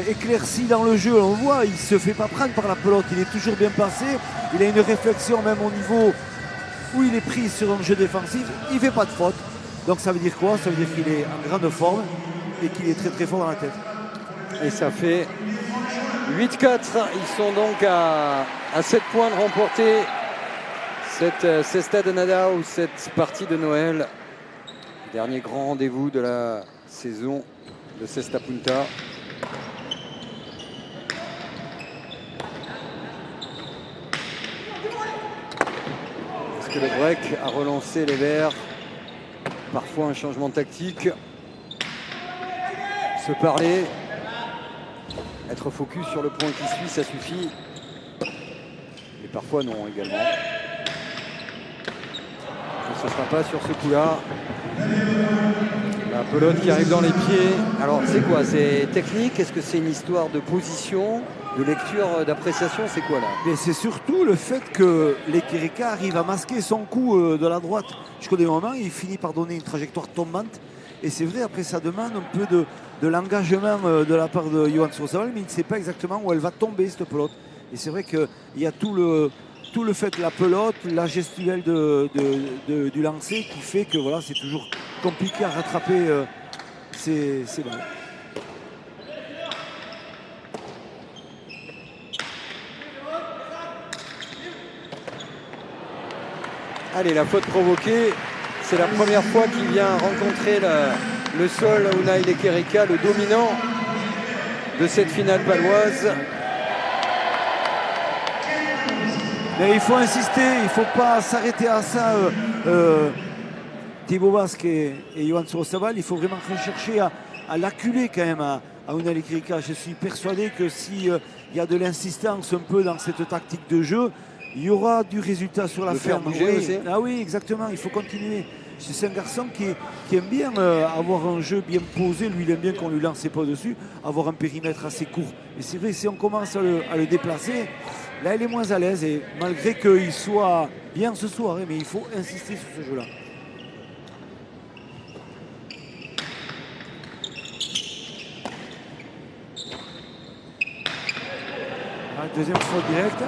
éclairci dans le jeu. On le voit, il ne se fait pas prendre par la pelote, il est toujours bien placé. Il a une réflexion même au niveau où il est pris sur un jeu défensif. Il ne fait pas de faute. Donc ça veut dire quoi? Ça veut dire qu'il est en grande forme et qu'il est très très fort dans la tête. Et ça fait 8-4. Ils sont donc à 7 points de remporter cette Cesta de Nadao ou cette partie de Noël. Dernier grand rendez-vous de la saison de Cesta Punta. Est-ce que le break a relancé les Verts? Parfois un changement tactique. Se parler. Être focus sur le point qui suit, ça suffit. Mais parfois non également. Ce ne sera pas sur ce coup-là. La pelote qui arrive dans les pieds. Alors c'est quoi? C'est technique? Est-ce que c'est une histoire de position, de lecture, d'appréciation? C'est quoi là? Mais c'est surtout le fait que l'Ekerika arrive à masquer son coup de la droite jusqu'au dernier moment. Il finit par donner une trajectoire tombante. Et c'est vrai, après ça demande un peu de l'engagement de la part de Johan Sorosabal, mais il ne sait pas exactement où elle va tomber cette pelote. Et c'est vrai qu'il y a tout le fait de la pelote, la gestuelle du lancer qui fait que voilà, c'est toujours compliqué à rattraper ces balles. Allez, la faute provoquée. C'est la première fois qu'il vient rencontrer le sol Unai Lekerika, le dominant de cette finale paloise. Mais il faut insister, il ne faut pas s'arrêter à ça. Thibaut Basque et Johan Sorosabal, il faut vraiment rechercher à l'acculer quand même à Unai Lekerika. Je suis persuadé que s'il y a de l'insistance un peu dans cette tactique de jeu, il y aura du résultat sur la ferme. Bouger aussi. Ah oui, exactement, il faut continuer. C'est un garçon qui aime bien avoir un jeu bien posé. Lui, il aime bien qu'on lui lance ses pas dessus, avoir un périmètre assez court. Et c'est vrai, si on commence à le déplacer, là, il est moins à l'aise. Et malgré qu'il soit bien ce soir, mais il faut insister sur ce jeu-là. Deuxième faute directe.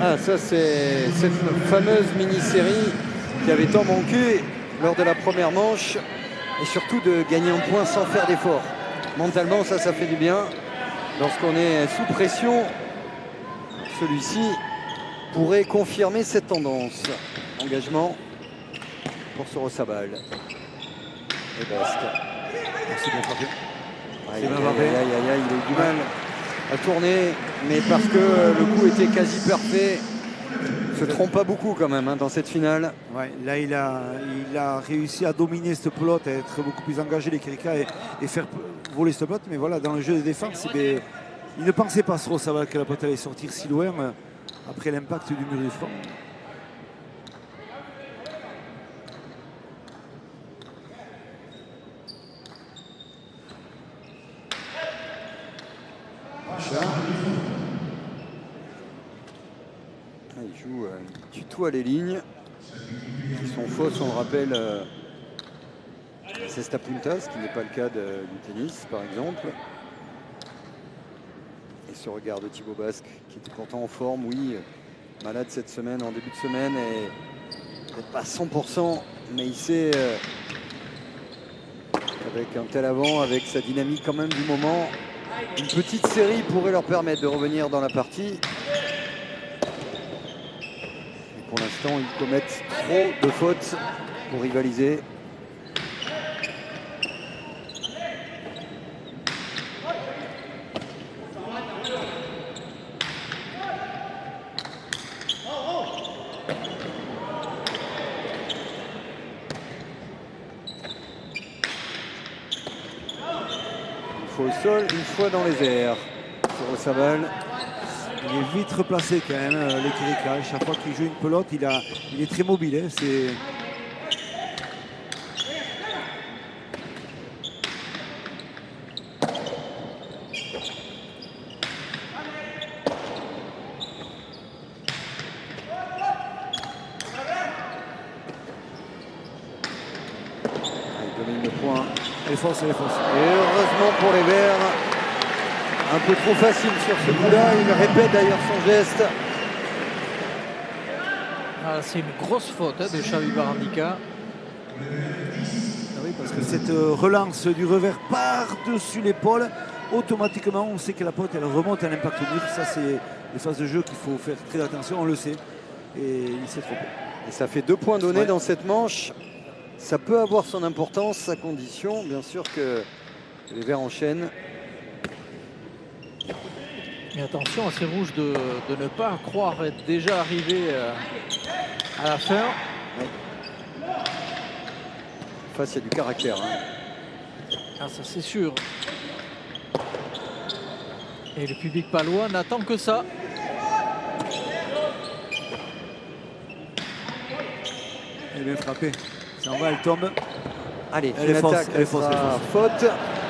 Ah, ça c'est cette fameuse mini-série qui avait tant manqué lors de la première manche et surtout de gagner un point sans faire d'effort. Mentalement, ça fait du bien. Lorsqu'on est sous pression, celui-ci pourrait confirmer cette tendance. Engagement pour Sorosabal. Et Basque. Merci bien frappé. Aïe, il a eu du mal à tourner, mais parce que le coup était quasi parfait. Il ne se trompe pas beaucoup quand même dans cette finale. Ouais, là, il a réussi à dominer cette pelote, à être beaucoup plus engagé, les Kerika, et faire voler cette pelote. Mais voilà, dans le jeu de défense, il ne pensait pas Sorosabal que la pelote allait sortir si loin après l'impact du mur du front. Il joue tuto à les lignes qui sont fausses, on le rappelle, Cesta Punta, ce qui n'est pas le cas du tennis par exemple. Et ce regard de Thibaut Basque qui était pourtant en forme, oui, malade cette semaine, en début de semaine, et peut-être pas 100%, mais il sait, avec un tel avant, avec sa dynamique quand même du moment, une petite série pourrait leur permettre de revenir dans la partie. Pour l'instant, ils commettent trop de fautes pour rivaliser. Une fois au sol, une fois dans les airs. Sorosabal. Il est vite replacé quand même, Lekerika. Chaque fois qu'il joue une pelote, il est très mobile. Hein. Il domine le point. Elle est fausse, elle est fausse. Et heureusement pour les Verts, un peu trop facile sur ce coup-là. Il répète d'ailleurs son geste. Ah, c'est une grosse faute de Xavi Barandika. Ah oui, parce que cette relance du revers par-dessus l'épaule, automatiquement, on sait que la pote, elle remonte à l'impact mur. Ça, c'est les phases de jeu qu'il faut faire très attention, on le sait. Et il s'est trompé. Et ça fait 2 points donnés dans cette manche. Ça peut avoir son importance, à condition, bien sûr, que les Verts enchaînent. Mais attention à ces rouges de ne pas croire être déjà arrivé à la fin. Face, il y a du caractère. Hein. Ah, ça c'est sûr. Et le public palois n'attend que ça. Elle est bien frappée. Ça en va, elle tombe. Allez, elle est fausse, elle est fausse, faute.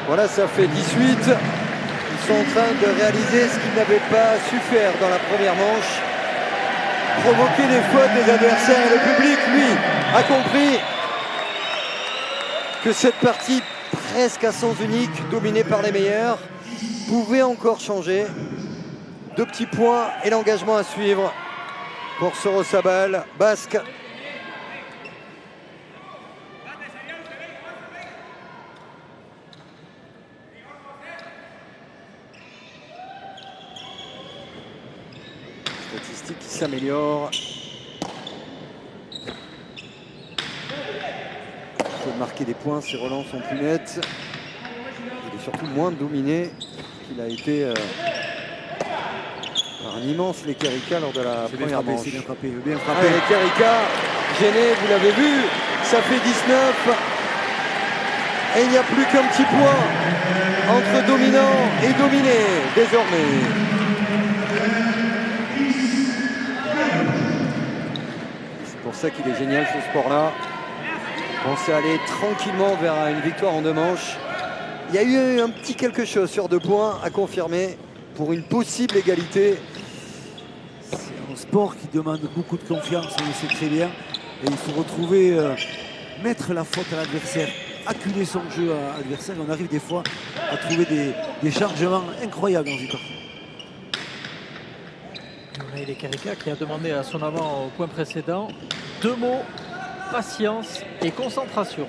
Voilà, ça fait 18. Ils sont en train de réaliser ce qu'ils n'avaient pas su faire dans la première manche. Provoquer des fautes des adversaires. Et le public, lui, a compris que cette partie presque à sens unique, dominée par les meilleurs, pouvait encore changer. 2 petits points et l'engagement à suivre pour Sorosabal, basque. Statistique qui s'améliore. Il faut marquer des points, ses relances sont plus nettes. Il est surtout moins dominé qu'il a été par un immense Lekerika lors de la première manche. C'est bien frappé, bien frappé. Lekerika, gêné, vous l'avez vu, ça fait 19. Et il n'y a plus qu'un petit point entre dominant et dominé désormais. C'est pour ça qu'il est génial ce sport-là. On s'est allé tranquillement vers une victoire en 2 manches. Il y a eu un petit quelque chose sur 2 points à confirmer pour une possible égalité. C'est un sport qui demande beaucoup de confiance, on le sait très bien. Et il faut retrouver, mettre la faute à l'adversaire, acculer son jeu à l'adversaire. On arrive des fois à trouver des changements incroyables dans une partie. On a Lekerika qui a demandé à son avant au point précédent 2 mots, patience et concentration.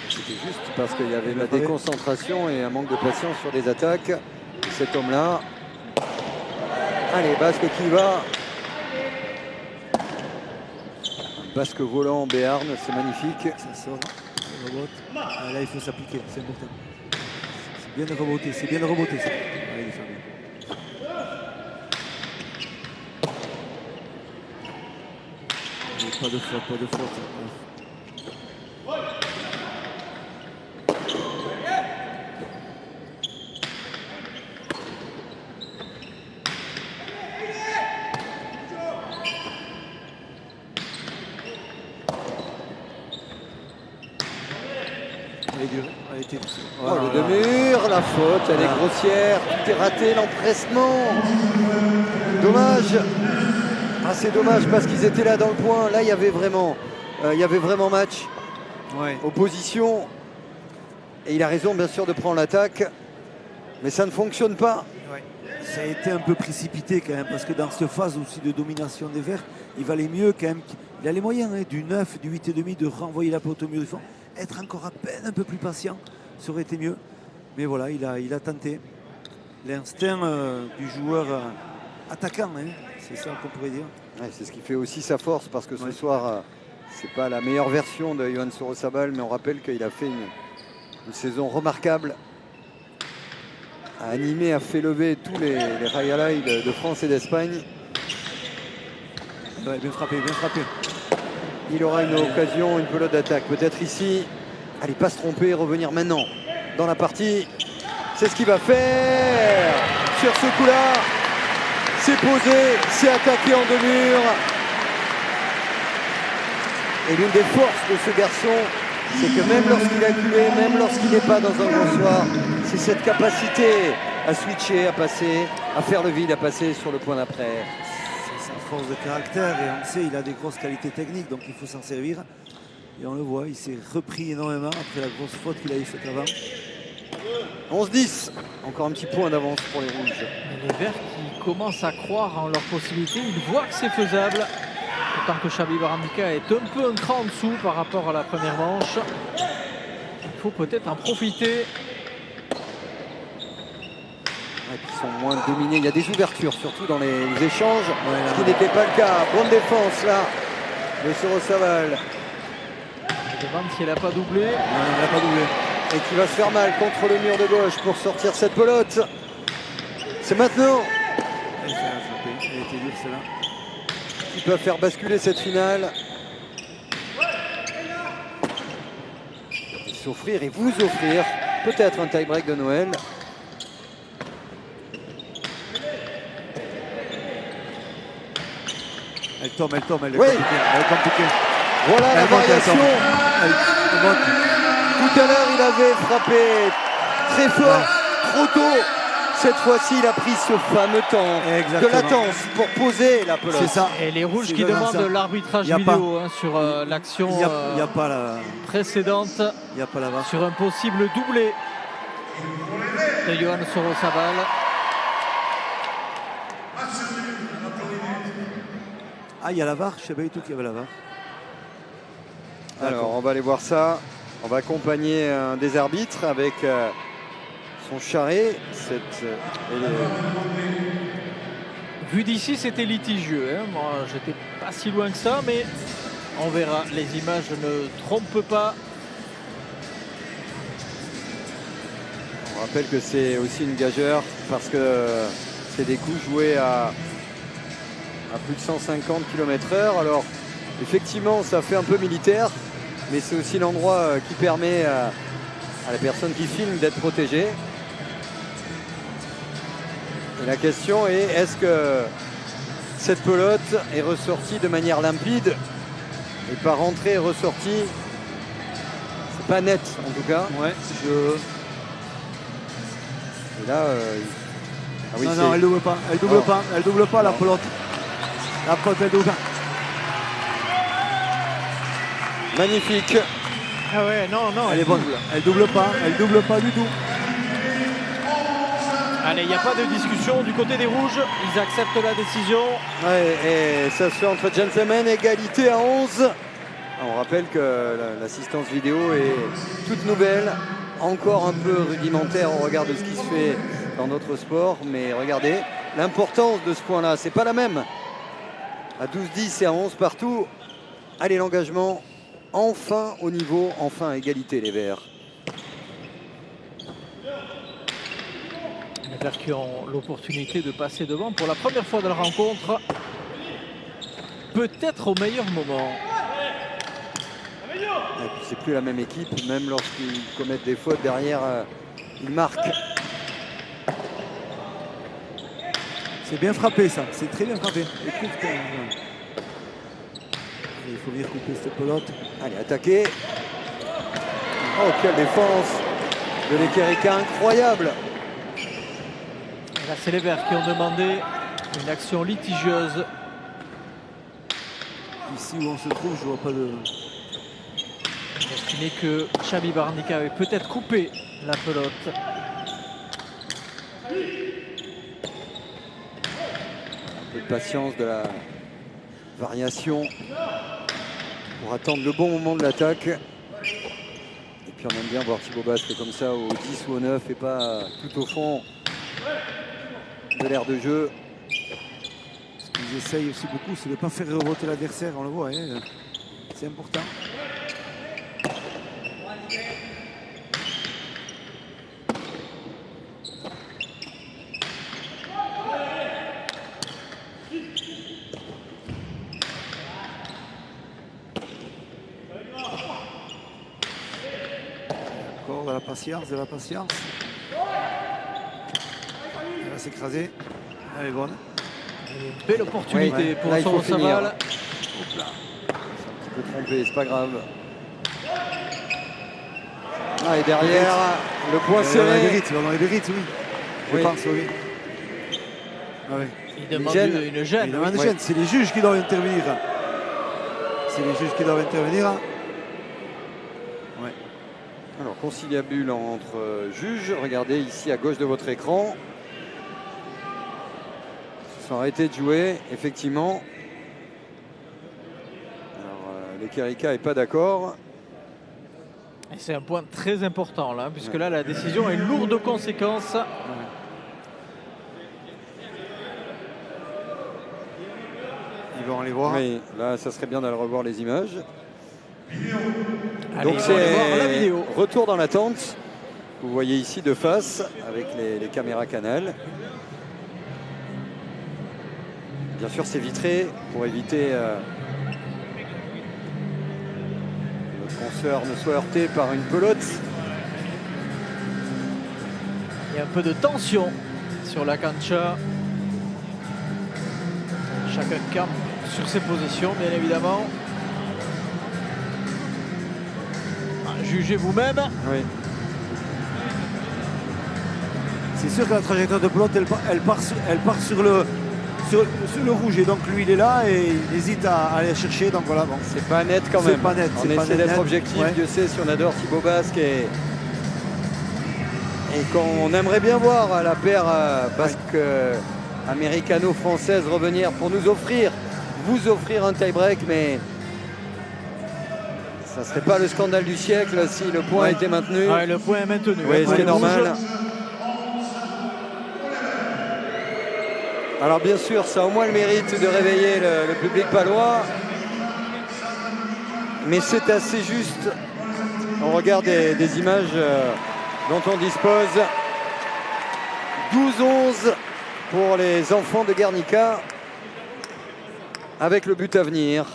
C'était juste parce qu'il y avait de la déconcentration et un manque de patience sur les attaques. Cet homme-là. Allez, Basque qui va. Basque volant en Béarn, c'est magnifique. Ça sort, ça rebote. Ah, là, il faut s'appliquer, c'est important. C'est bien de reboter, c'est bien de reboter ça. Ah, il est fermé. Pas de faute, pas de faute. Oh, le demi-mur, la faute, elle est grossière, tout est raté, l'empressement. Dommage. Ah, c'est dommage parce qu'ils étaient là dans le point. Là, il y avait vraiment match. Ouais. Opposition. Et il a raison, bien sûr, de prendre l'attaque. Mais ça ne fonctionne pas. Ouais. Ça a été un peu précipité quand même, parce que dans cette phase aussi de domination des Verts, il valait mieux quand même. Il a les moyens du 9, du 8,5 de renvoyer la pelote au mur du fond. Être encore à peine un peu plus patient, ça aurait été mieux. Mais voilà, il a tenté. L'instinct du joueur attaquant, hein. C'est ça qu'on pourrait dire. Ouais, c'est ce qui fait aussi sa force, parce que ce soir, c'est pas la meilleure version de Yohann Sorosabal, mais on rappelle qu'il a fait une saison remarquable. A animé, a fait lever tous les Rayalai de France et d'Espagne. Ouais, bien frappé, bien frappé. Il aura une occasion, une pelote d'attaque, peut-être ici. Allez, pas se tromper, revenir maintenant dans la partie. C'est ce qu'il va faire sur ce coup-là. C'est posé, c'est attaqué en 2 murs. Et l'une des forces de ce garçon, c'est que même lorsqu'il a culé, même lorsqu'il n'est pas dans un grand soir, c'est cette capacité à switcher, à passer, à faire le vide, à passer sur le point d'après. C'est sa force de caractère et on sait il a des grosses qualités techniques, donc il faut s'en servir. Et on le voit, il s'est repris énormément après la grosse faute qu'il avait faite avant. 11-10. Encore un petit point d'avance pour les rouges. Et les Verts qui commencent à croire en leurs possibilités. Ils voient que c'est faisable. Autant que Xabi Barrandica est un peu un cran en dessous par rapport à la première manche. Il faut peut-être en profiter. Ouais, qui sont moins dominés. Il y a des ouvertures, surtout dans les échanges, ce qui n'était pas le cas. Bonne défense là de Sorosaval. Je demande si elle n'a pas doublé. Non, il n'a pas doublé. Et qui va se faire mal contre le mur de gauche pour sortir cette pelote. C'est maintenant. Elle était dure celle-là. Qui peut faire basculer cette finale. Et s'offrir et vous offrir peut-être un tie-break de Noël. Elle tombe, elle est Oui. compliquée. Elle est compliquée. Voilà la Elle monte, variation. Elle monte. Tout à l'heure, il avait frappé très fort, trop tôt. Cette fois-ci, il a pris ce fameux temps Exactement. de latence pour poser la pelote. C'est ça. Et les rouges C'est qui vraiment demandent ça. l'arbitrage Y a vidéo sur l'action Il n'y a pas la... précédente, Il n'y a pas la VAR. sur un possible doublé de Johan Sorosaval. Ah, il y a la VAR. Je ne savais pas du tout qu'il y avait la VAR. Alors, on va aller voir ça. On va accompagner un des arbitres avec son charret. Vu d'ici, c'était litigieux. Moi, j'étais pas si loin que ça, mais on verra. Les images ne trompent pas. On rappelle que c'est aussi une gageure parce que c'est des coups joués à plus de 150 km/h. Alors, effectivement, ça fait un peu militaire, mais c'est aussi l'endroit qui permet à la personne qui filme d'être protégée. Et la question est, est-ce que cette pelote est ressortie de manière limpide et pas rentrée et ressortie? C'est pas net en tout cas. Ouais, Et là, ah oui, non, elle double pas. Elle double pas. Elle double pas la pelote. La pelote, elle double. Magnifique. Ah ouais, non, Elle est bonne. Elle double pas. Elle double pas du tout. Allez, il n'y a pas de discussion du côté des rouges. Ils acceptent la décision. Ouais, et ça se fait entre gentlemen, égalité à 11. On rappelle que l'assistance vidéo est toute nouvelle, encore un peu rudimentaire au regard de ce qui se fait dans notre sport. Mais regardez, l'importance de ce point-là, c'est pas la même. À 12-10 et à 11 partout. Allez, l'engagement, enfin au niveau, enfin à égalité les Verts. Les Verts qui ont l'opportunité de passer devant pour la première fois de la rencontre. Peut-être au meilleur moment. Et puis c'est plus la même équipe, même lorsqu'ils commettent des fautes derrière, ils marquent. C'est bien frappé ça. C'est très bien frappé. Écoute, il faut venir couper cette pelote. Allez, attaquer. Oh, quelle défense de l'Ekerika, incroyable. Et là, c'est les Verts qui ont demandé une action litigieuse. Ici où on se trouve, je vois pas de... Estimé que Xabi Barrandica avait peut-être coupé la pelote. Un peu de patience, de la variation pour attendre le bon moment de l'attaque. Et puis on aime bien voir Thibaut Basque comme ça au 10 ou au 9 et pas tout au fond de l'aire de jeu. Ce qu'ils essayent aussi beaucoup, c'est de ne pas faire revoter l'adversaire, on le voit, hein. C'est important. Encore de la patience, de la patience. Elle va s'écraser. Elle est bonne. Une belle opportunité Oui, pour là, il faut Sorosaval. C'est un petit peu trompé, c'est pas grave. Ah, et derrière, le point On a des serré. rites, on a des rites, oui. Je Oui. pense, oui. Ah oui. Il demande gênes. une gêne. Il demande oui. des gênes. C'est les juges qui doivent intervenir. C'est les juges qui doivent intervenir. Alors, conciliabule entre juges. Regardez ici à gauche de votre écran. Ils se sont arrêtés de jouer, effectivement. Alors, Lekerika n'est pas d'accord. Et c'est un point très important là, puisque là la décision est lourde de conséquences. Ils vont aller voir. Oui, là, ça serait bien d'aller revoir les images. Allez, Donc on va aller voir la c'est vidéo. retour dans la tente. Vous voyez ici de face avec les caméras Canal. Bien sûr, c'est vitré pour éviter que notre consoeur ne soit heurté par une pelote. Il y a un peu de tension sur la cancha. Chacun campe sur ses positions, bien évidemment. Jugez vous-même. Oui. C'est sûr que la trajectoire de pelote, elle part sur le rouge. Et donc lui, il est là et il hésite à aller chercher. Donc voilà, bon. C'est pas net quand C'est même. pas net, On c'est pas essaie net, d'être net. objectif. Ouais. Dieu sait si on adore Thibaut Basque et qu'on aimerait bien voir la paire basque américano-française revenir pour vous offrir un tie-break, mais ça serait pas le scandale du siècle si le point était maintenu. Ouais, le point est maintenu. Oui, ce qui est normal. Rouge. Alors bien sûr, ça a au moins le mérite de réveiller le public palois. Mais c'est assez juste. On regarde des images dont on dispose. 12-11 pour les enfants de Guernica. Avec le but à venir.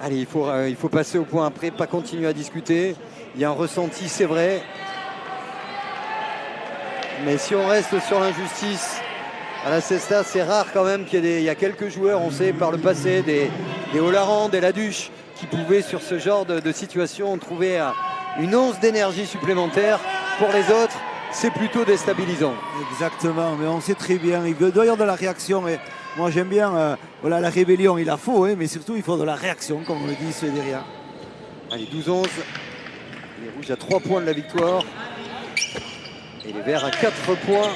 Allez, il faut passer au point après, pas continuer à discuter. Il y a un ressenti, c'est vrai. Mais si on reste sur l'injustice à la Cesta, c'est rare quand même qu'il y a quelques joueurs, on sait par le passé, des Olaran, des Laduche, qui pouvaient sur ce genre de situation trouver une once d'énergie supplémentaire. Pour les autres, c'est plutôt déstabilisant. Exactement, mais on sait très bien, il doit y avoir de la réaction. Et moi j'aime bien, voilà, la rébellion, il la faut, mais surtout il faut de la réaction, comme on le dit, ceux derrière. Allez, 12-11. Les rouges à 3 points de la victoire. Et les verts à 4 points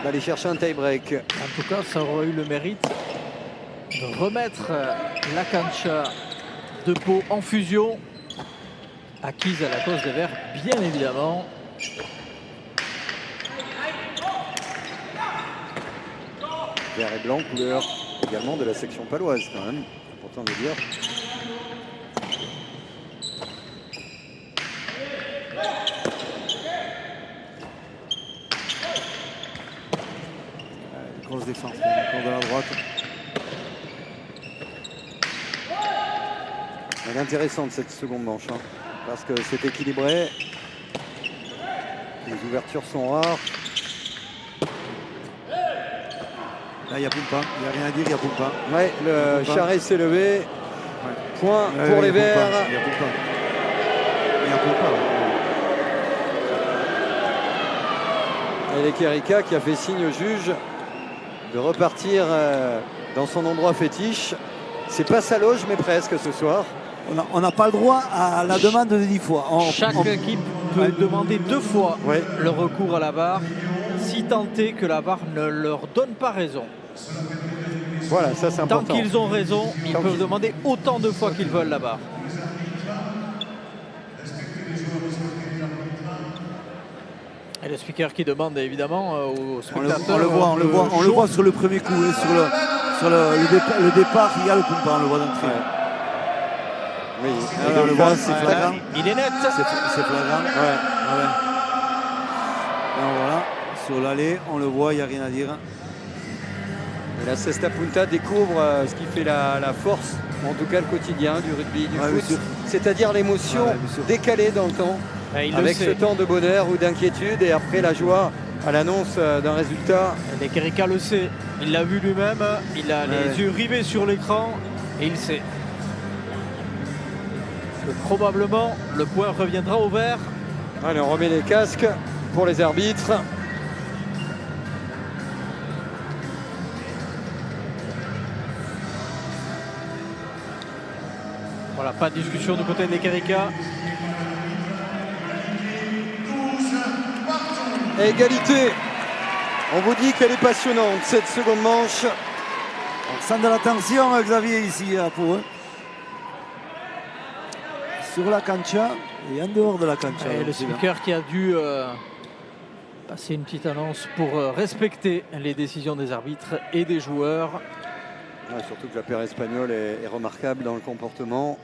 d'aller chercher un tie-break. En tout cas, ça aurait eu le mérite de remettre la cancha de Pau en fusion, acquise à la cause des verts, bien évidemment. Vert et blanc, couleur également de la section paloise quand même, important de le dire. Grosse défense, encore de la droite. Elle est intéressante cette seconde manche, parce que c'est équilibré. Les ouvertures sont rares. Là il y a Pumpa, il n'y a rien à dire, il y a Pumpa. Ouais, le charret s'est levé. Point pour les verts. Il y a Pumpa. Il y a Pumpa. Et Lekerika qui a fait signe au juge de repartir dans son endroit fétiche. C'est pas sa loge, mais presque ce soir. On n'a pas le droit à la demande de 10 fois. Chaque équipe peut demander 2 fois Ouais. le recours à la VAR, si tant est que la VAR ne leur donne pas raison. Voilà, ça c'est Tant important. qu'ils ont raison, ils Tant peuvent qu'ils- demander autant de fois qu'ils veulent la VAR. Et le speaker qui demande évidemment aux spectateurs. On le voit sur le premier coup, sur le départ, il y a le Pumpa, on le voit d'entrée. Oui, on le voit, c'est Ouais, flagrant. il est net. C'est flagrant. Ouais. Alors voilà, sur l'allée, on le voit, il n'y a rien à dire. Et la Cesta Punta découvre ce qui fait la force, en tout cas le quotidien du rugby, du Ouais, bien foot, sûr. c'est-à-dire l'émotion Ouais, bien sûr. décalée dans le temps, Et il avec le ce sait. temps de bonheur ou d'inquiétude, et après la joie à l'annonce d'un résultat. Lekerika le sait, il l'a vu lui-même, il a les yeux rivés sur l'écran et il sait que probablement le point reviendra au vert. Allez, on remet les casques pour les arbitres. Voilà, pas de discussion du côté des Quérica. Égalité. On vous dit qu'elle est passionnante cette seconde manche. On sent de la tension, Xavier, ici à Pau. Hein. Sur la cancha et en dehors de la cancha. Et le speaker qui a dû passer une petite annonce pour respecter les décisions des arbitres et des joueurs. Ouais, surtout que la paire espagnole est remarquable dans le comportement.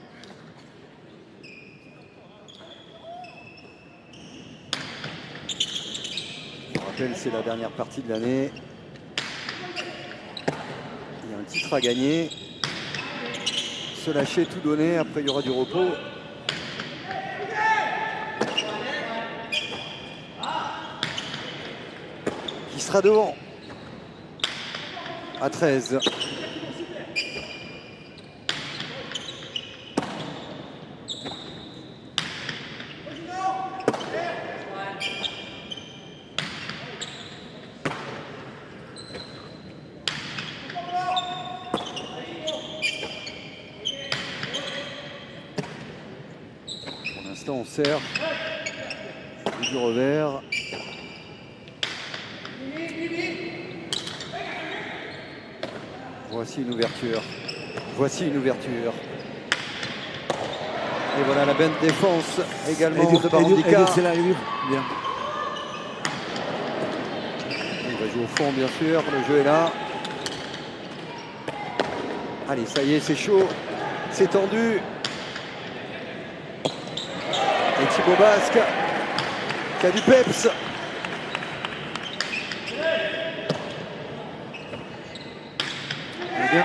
Je rappelle, c'est la dernière partie de l'année. Il y a un titre à gagner. Se lâcher, tout donner, après il y aura du repos. Qui sera devant à 13. Pour l'instant, on sert du revers. Voici une ouverture. Voici une ouverture. Et voilà la bonne défense également de Barandika. C'est la bien. Il va jouer au fond, bien sûr. Le jeu est là. Allez, ça y est, c'est chaud. C'est tendu. Et Thibaut Basque qui a du peps.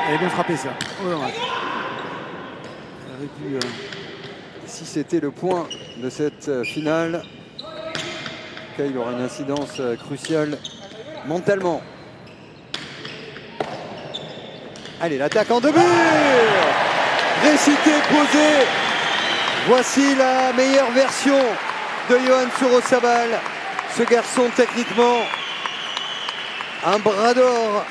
Elle est bien frappée, ça. Oh, dommage. Ça aurait pu, Si c'était le point de cette finale, il aura une incidence cruciale mentalement. Allez, l'attaque en deux buts. Récité, posé. Voici la meilleure version de Yohan Sourosabal. Ce garçon, techniquement, un bras d'or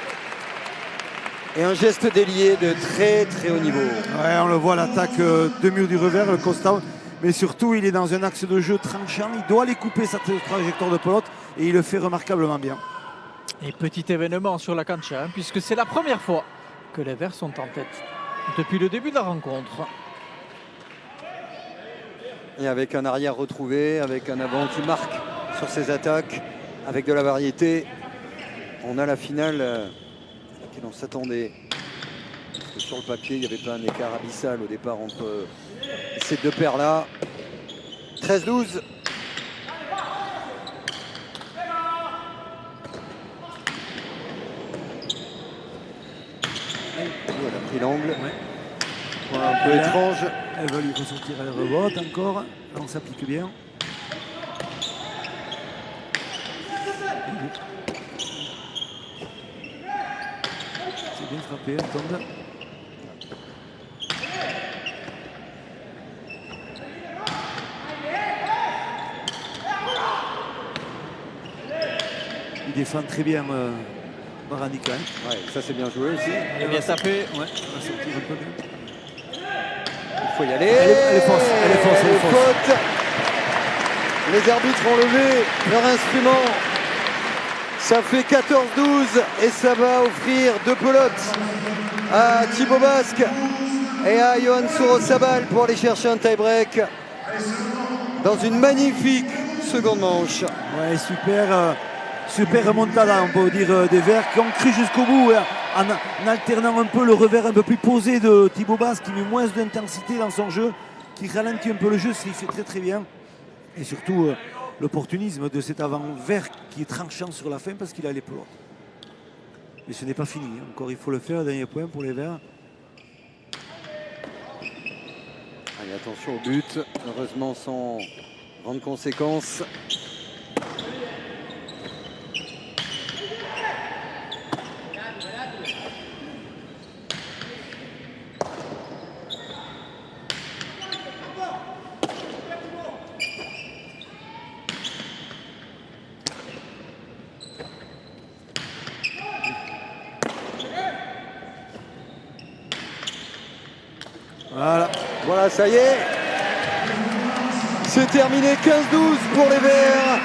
et un geste délié de très très haut niveau. Ouais, on le voit, l'attaque de mur du revers, constant. Mais surtout, il est dans un axe de jeu tranchant. Il doit aller couper sa trajectoire de pelote et il le fait remarquablement bien. Et petit événement sur la cancha, hein, puisque c'est la première fois que les Verts sont en tête depuis le début de la rencontre. Et avec un arrière retrouvé, avec un avant qui marque sur ses attaques, avec de la variété, on a la finale à laquelle on s'attendait. Parce que sur le papier, il n'y avait pas un écart abyssal au départ entre ces deux paires-là. 13-12. Elle a pris l'angle. Ouais. Voilà, un peu étrange. Elle va lui ressortir, elle rebote encore. On s'applique bien. C'est bien frappé, elle tombe. Il défend très bien Barandika. Ouais, ça c'est bien joué aussi. Il est bien tapé. Ouais, on va sortir un peu bien. Il faut y aller. Elle est fausse, elle est fausse, elle est fausse. Faute. Les arbitres ont levé leur instrument. Ça fait 14-12 et ça va offrir deux pelotes à Thibaut Basque et à Yohan Sourosabal pour aller chercher un tie-break dans une magnifique seconde manche. Ouais, super, super remontada, on peut dire, des Verts qui ont cru jusqu'au bout, hein, en alternant un peu le revers un peu plus posé de Thibaut Basque qui met moins d'intensité dans son jeu, qui ralentit un peu le jeu, ce qu'il fait très très bien. Et surtout l'opportunisme de cet avant vert qui est tranchant sur la fin parce qu'il a les pelotes. Mais ce n'est pas fini, hein. Encore il faut le faire, dernier point pour les Verts. Allez, attention au but, heureusement sans grande conséquence. Voilà. Voilà, ça y est. C'est terminé, 15-12 pour les Verts.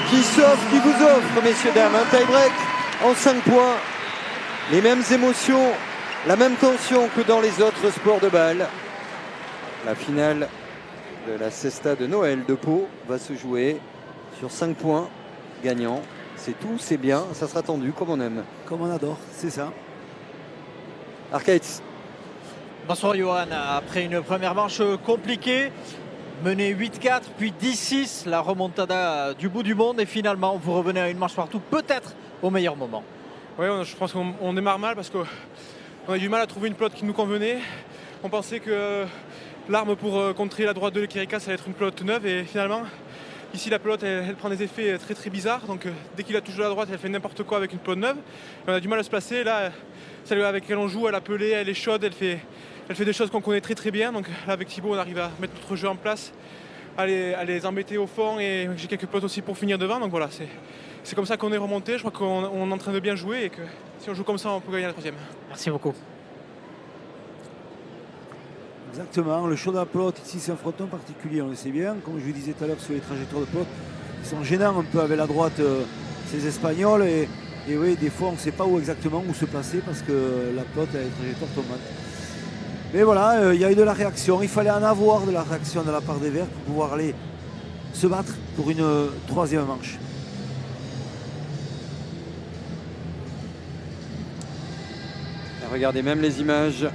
Qui vous offre, messieurs, dames, un tie-break en 5 points. Les mêmes émotions, la même tension que dans les autres sports de balle. La finale de la Cesta de Noël de Pau va se jouer sur 5 points gagnants. C'est tout, c'est bien, ça sera tendu comme on aime. Comme on adore, c'est ça. Arcades. Bonsoir Johan, après une première manche compliquée, mené 8-4 puis 10-6, la remontada du bout du monde et finalement vous revenez à une manche partout, peut-être au meilleur moment. Oui, je pense qu'on démarre mal parce qu'on a eu du mal à trouver une pelote qui nous convenait. On pensait que l'arme pour contrer la droite de l'Ekirika, ça allait être une pelote neuve et finalement, ici la pelote elle prend des effets très très bizarres. Donc dès qu'il a touché la droite, elle fait n'importe quoi avec une pelote neuve. Et on a du mal à se placer. Là, celle avec laquelle on joue, elle a pelé, elle est chaude, elle fait des choses qu'on connaît très très bien. Donc là avec Thibaut, on arrive à mettre notre jeu en place, à les embêter au fond et j'ai quelques pelotes aussi pour finir devant. Donc voilà, c'est comme ça qu'on est remonté. Je crois qu'on est en train de bien jouer et que si on joue comme ça, on peut gagner la troisième. Merci beaucoup. Exactement, le show de la pelote ici c'est un frottement particulier, on le sait bien. Comme je vous disais tout à l'heure sur les trajectoires de pelote, ils sont gênants un peu avec la droite ces Espagnols et oui, des fois on ne sait pas où exactement où se placer parce que la pelote a les trajectoires tombantes. Mais voilà, il y a eu de la réaction, il fallait en avoir de la réaction de la part des Verts pour pouvoir aller se battre pour une troisième manche. Regardez même les images.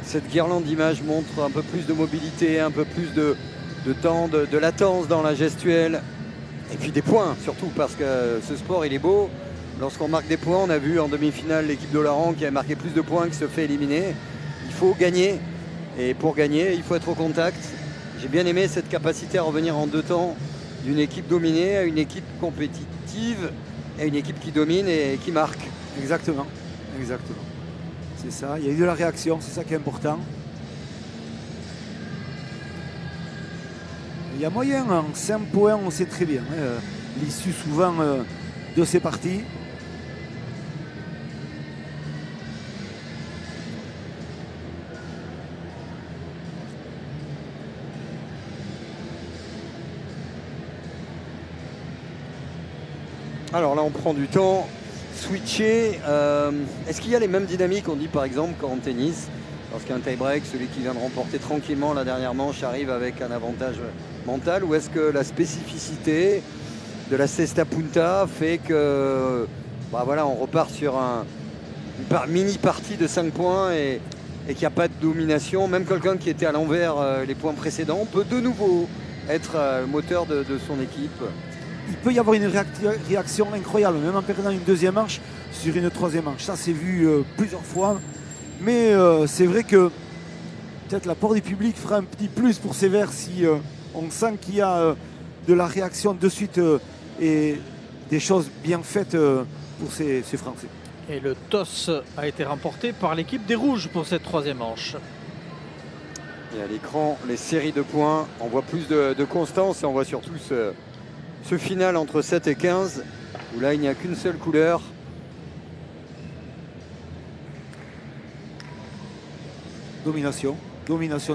Cette guirlande d'images montre un peu plus de mobilité, un peu plus de temps, de latence dans la gestuelle. Et puis des points surtout parce que ce sport il est beau. Lorsqu'on marque des points, on a vu en demi-finale l'équipe d'Olaron qui a marqué plus de points qui se fait éliminer. Il faut gagner et pour gagner il faut être au contact. J'ai bien aimé cette capacité à revenir en 2 temps d'une équipe dominée à une équipe compétitive et une équipe qui domine et qui marque. Exactement, exactement. C'est ça, il y a eu de la réaction, c'est ça qui est important. Il y a moyen, en 5 points, on sait très bien l'issue souvent de ces parties. Alors là on prend du temps. Switcher, est-ce qu'il y a les mêmes dynamiques, on dit par exemple qu'en tennis, lorsqu'il y a un tie-break, celui qui vient de remporter tranquillement la dernière manche arrive avec un avantage mental, ou est-ce que la spécificité de la Cesta Punta fait que voilà, on repart sur une mini partie de 5 points et qu'il n'y a pas de domination, même quelqu'un qui était à l'envers les points précédents peut de nouveau être le moteur de son équipe. Il peut y avoir une réaction incroyable, même en perdant une deuxième manche sur une troisième manche. Ça, c'est vu plusieurs fois. Mais c'est vrai que peut-être l'apport du public fera un petit plus pour ces Verts si on sent qu'il y a de la réaction de suite et des choses bien faites pour ces Français. Et le toss a été remporté par l'équipe des Rouges pour cette troisième manche. Et à l'écran, les séries de points, on voit plus de constance et on voit surtout ce final entre 7 et 15, où là il n'y a qu'une seule couleur. Domination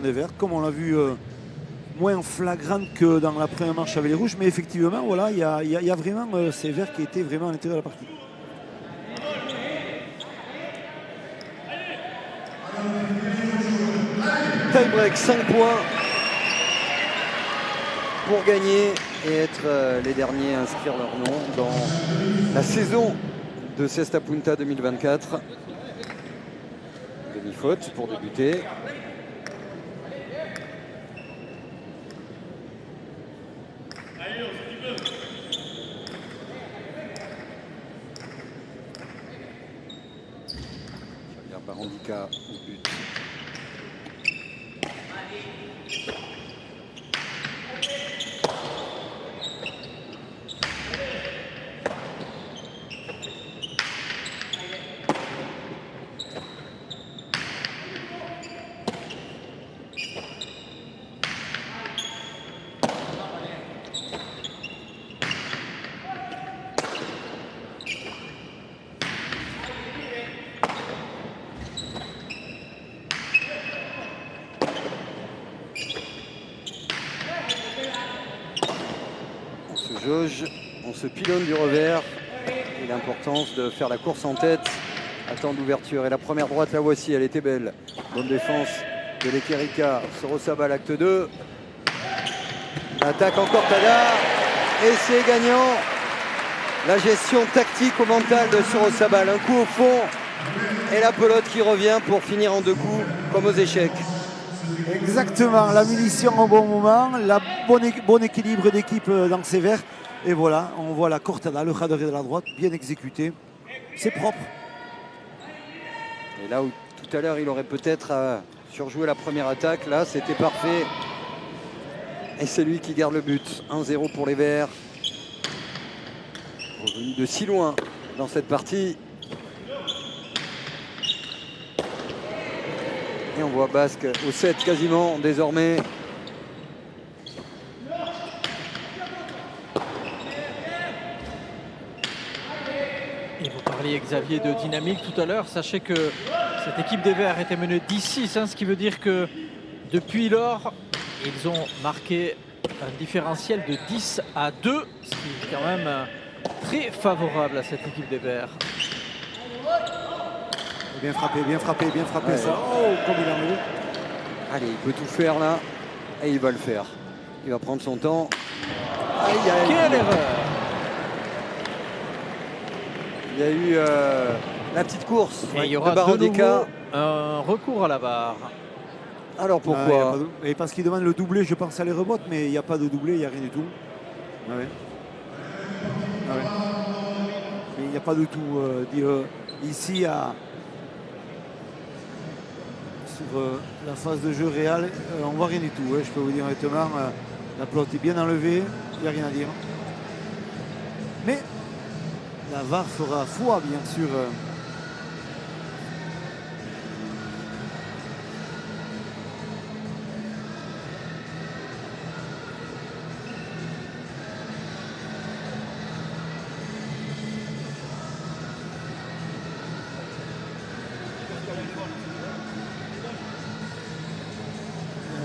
des Verts, comme on l'a vu moins flagrante que dans la première manche avec les Rouges, mais effectivement, voilà, il y a vraiment ces Verts qui étaient vraiment à l'intérieur de la partie. Time break, 5 points pour gagner et être les derniers à inscrire leur nom dans la saison de Cesta Punta 2024. Demi-faute pour débuter. Javier Barrandica au but. Doge, on se pilonne du revers. Et l'importance de faire la course en tête à temps d'ouverture. Et la première droite, la voici, elle était belle. Bonne défense de l'Ekerika. Sorosaba, l'acte 2. Attaque encore Tada. Et c'est gagnant. La gestion tactique au mental de Sorosaba. Un coup au fond. Et la pelote qui revient pour finir en 2 coups, comme aux échecs. Exactement, la munition au bon moment, la bon équilibre d'équipe dans ses verres. Et voilà, on voit la cortada, le radoré de la droite, bien exécuté. C'est propre. Et là où tout à l'heure il aurait peut-être surjoué la première attaque, là c'était parfait. Et c'est lui qui garde le but. 1-0 pour les Verts. Revenu de si loin dans cette partie. Et on voit Basque au 7 quasiment désormais. Et vous parliez, Xavier, de dynamique tout à l'heure. Sachez que cette équipe des Verts était menée 10-6, ce qui veut dire que depuis lors, ils ont marqué un différentiel de 10-2, ce qui est quand même très favorable à cette équipe des Verts. Bien frappé, Ouais. ça. Oh, comme il a enlevé. Allez, il peut tout faire là. Et il va le faire. Il va prendre son temps. Aïe, aïe. Quelle erreur! Il y a eu la petite course Et il y de aura de Barandika. nouveau un recours à la barre. Alors pourquoi Et parce qu'il demande le doublé, je pense à les rebottes, mais il n'y a pas de doublé, il n'y a rien du tout. Ah ouais. Ah ouais. Mais il n'y a pas du tout. Ici, sur la phase de jeu réelle, on ne voit rien du tout. Je peux vous dire honnêtement, la pelote est bien enlevée, il n'y a rien à dire. Mais la VAR fera foi, bien sûr.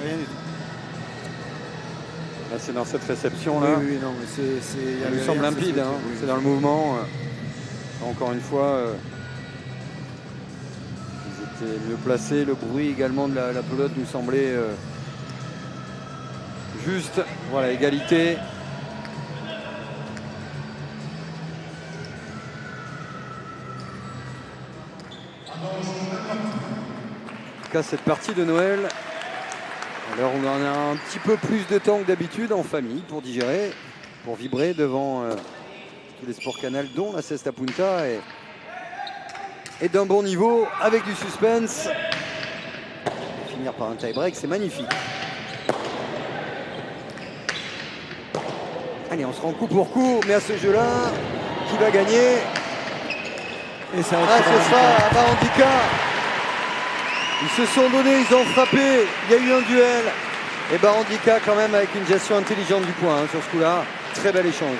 Rien du tout. Là, c'est dans cette réception là. Oui, non, mais Ça lui semble limpide, hein. C'est dans le mouvement. Encore une fois, ils étaient mieux placés. Le bruit également de la pelote nous semblait juste. Voilà, égalité. En tout cas, cette partie de Noël, alors on en a un petit peu plus de temps que d'habitude en famille pour digérer, pour vibrer devant tous les sports canals, dont la Cesta Punta, et d'un bon niveau avec du suspense. Finir par un tie-break, c'est magnifique. Allez, on se rend coup pour coup, mais à ce jeu-là, qui va gagner? Et ça Ce sera Barandika. Ils se sont donnés, ils ont frappé, il y a eu un duel. Et Barandika quand même avec une gestion intelligente du point sur ce coup-là. Très bel échange.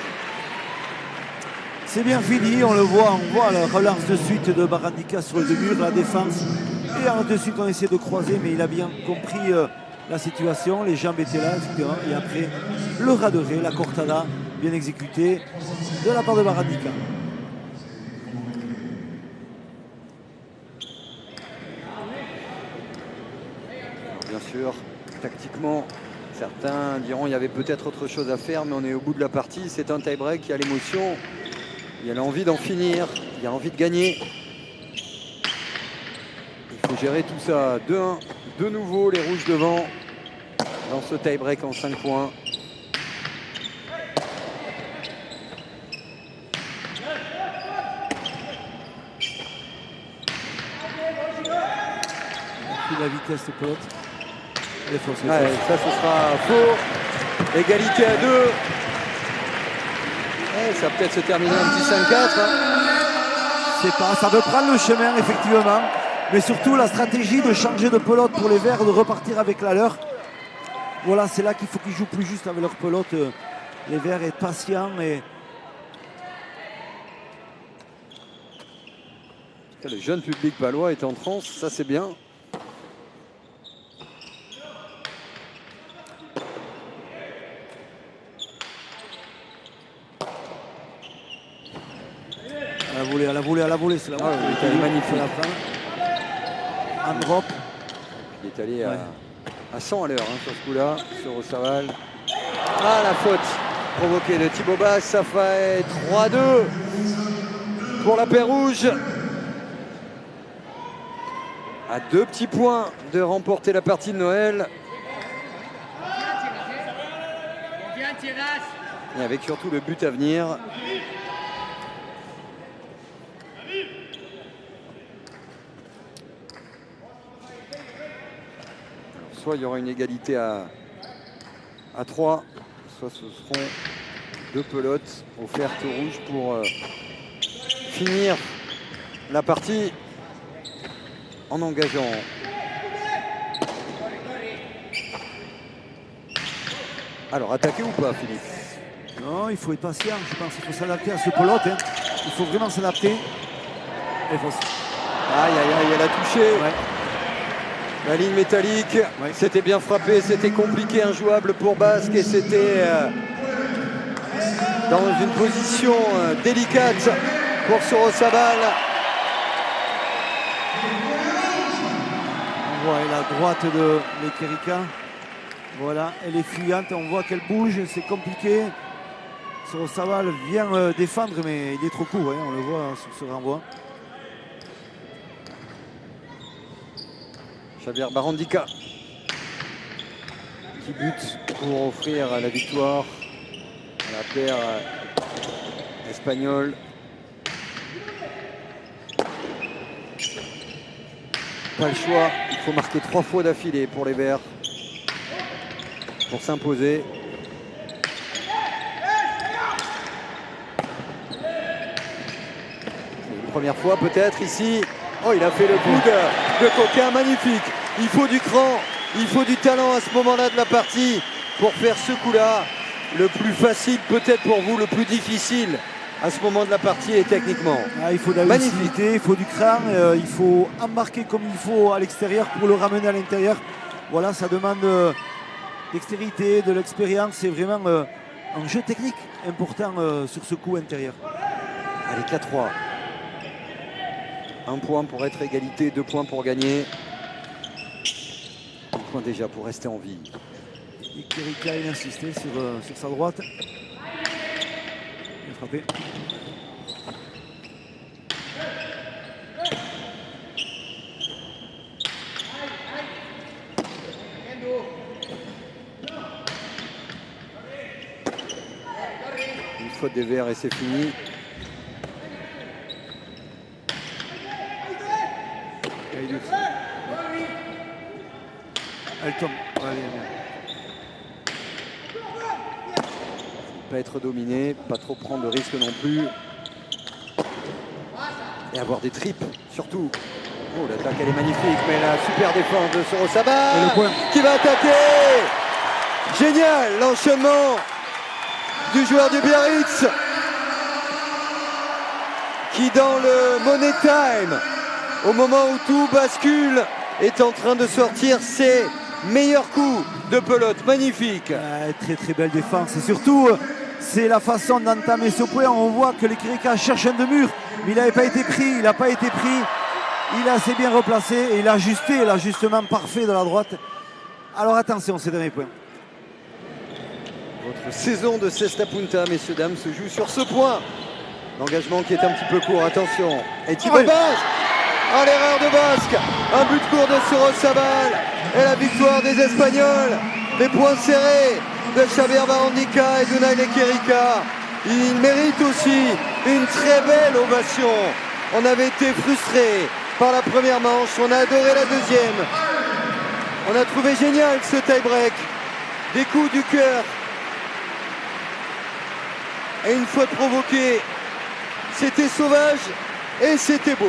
C'est bien fini, on voit la relance de suite de Barandika sur le mur, la défense. Et de suite on essaie de croiser, mais il a bien compris la situation, les jambes étaient là, etc. Et après, le radoré, la cortada, bien exécutée de la part de Barandika. Bien sûr, tactiquement, certains diront qu'il y avait peut-être autre chose à faire, mais on est au bout de la partie. C'est un tie-break, il y a l'émotion, il y a l'envie d'en finir, il y a l'envie de gagner. Il faut gérer tout ça. 2-1, de nouveau les rouges devant dans ce tie-break en 5 points. La vitesse de pelote. Ouais, ça ce sera faux. Égalité à 2. Ouais, ça va peut-être se terminer un petit 5-4. Hein. Ça peut prendre le chemin effectivement. Mais surtout la stratégie de changer de pelote pour les Verts, de repartir avec la leur. Voilà, c'est là qu'il faut qu'ils jouent plus juste avec leur pelote. Les Verts être patients et. Le jeune public palois est en transe, ça c'est bien. c'est la Ah, il est magnifique. En drop. Il est allé à 100 à l'heure sur ce coup-là, sur Rosaval. Ah, la faute provoquée de Thibaut Basse, ça fait 3-2 pour la paire rouge. À 2 petits points de remporter la partie de Noël. Et avec surtout le but à venir. Alors, soit il y aura une égalité à 3, soit ce seront 2 pelotes offertes au rouge pour finir la partie en engageant. Alors, attaquer ou pas, Philippe? Non, il faut être patient, je pense qu'il faut s'adapter à ce pelote. Hein. Il faut vraiment s'adapter. Aïe, aïe, aïe, elle a touché. Ouais. La ligne métallique, c'était bien frappé, c'était compliqué, injouable pour Basque et c'était dans une position délicate pour Sorosabal. On voit la droite de l'Ekerika. Voilà, elle est fuyante, on voit qu'elle bouge, c'est compliqué. Sorosabal vient défendre, mais il est trop court, hein, on le voit sur ce renvoi. Javier Barandika qui bute pour offrir la victoire à la paire espagnole. Pas le choix, il faut marquer 3 fois d'affilée pour les Verts pour s'imposer. Une première fois peut-être ici. Oh, il a fait le coup de coquin magnifique. Il faut du cran, il faut du talent à ce moment-là de la partie pour faire ce coup-là. Le plus facile peut-être pour vous, le plus difficile à ce moment de la partie et techniquement. Ah, il faut de la lucidité, il faut du cran, il faut embarquer comme il faut à l'extérieur pour le ramener à l'intérieur. Voilà, ça demande dextérité, de l'expérience. C'est vraiment un jeu technique important sur ce coup intérieur. Allez, 4-3. 1 point pour être égalité, 2 points pour gagner. 1 point déjà pour rester en vie. Ekerika, il insistait sur sa droite. Il a frappé. Une faute des Verts et c'est fini. Elle tombe. Pas être dominé, pas trop prendre de risques non plus. Et avoir des tripes, surtout. Oh, l'attaque elle est magnifique, mais la super défense de Sorosabal qui va attaquer. Génial, l'enchaînement du joueur du Biarritz qui dans le Money Time, au moment où tout bascule, est en train de sortir ses meilleurs coups de pelote. Magnifique. Très très belle défense et surtout c'est la façon d'entamer ce point. On voit que l'Ekerika cherche un de mur, mais il n'avait pas été pris, il n'a pas été pris. Il a assez bien replacé et il a ajusté l'ajustement parfait de la droite. Alors attention, ces derniers points. Votre saison de Cesta Punta, messieurs, dames, se joue sur ce point. L'engagement qui est un petit peu court, attention. Et Thibaut Basque. Ah, l'erreur de Basque. Un but court de Sorosabal. Et la victoire des Espagnols. Les points serrés de Javier Barandika et d'Unai Ekerika. Il mérite aussi une très belle ovation. On avait été frustrés par la première manche. On a adoré la deuxième. On a trouvé génial ce tie-break. Des coups du cœur. Et une faute provoquée. C'était sauvage et c'était beau.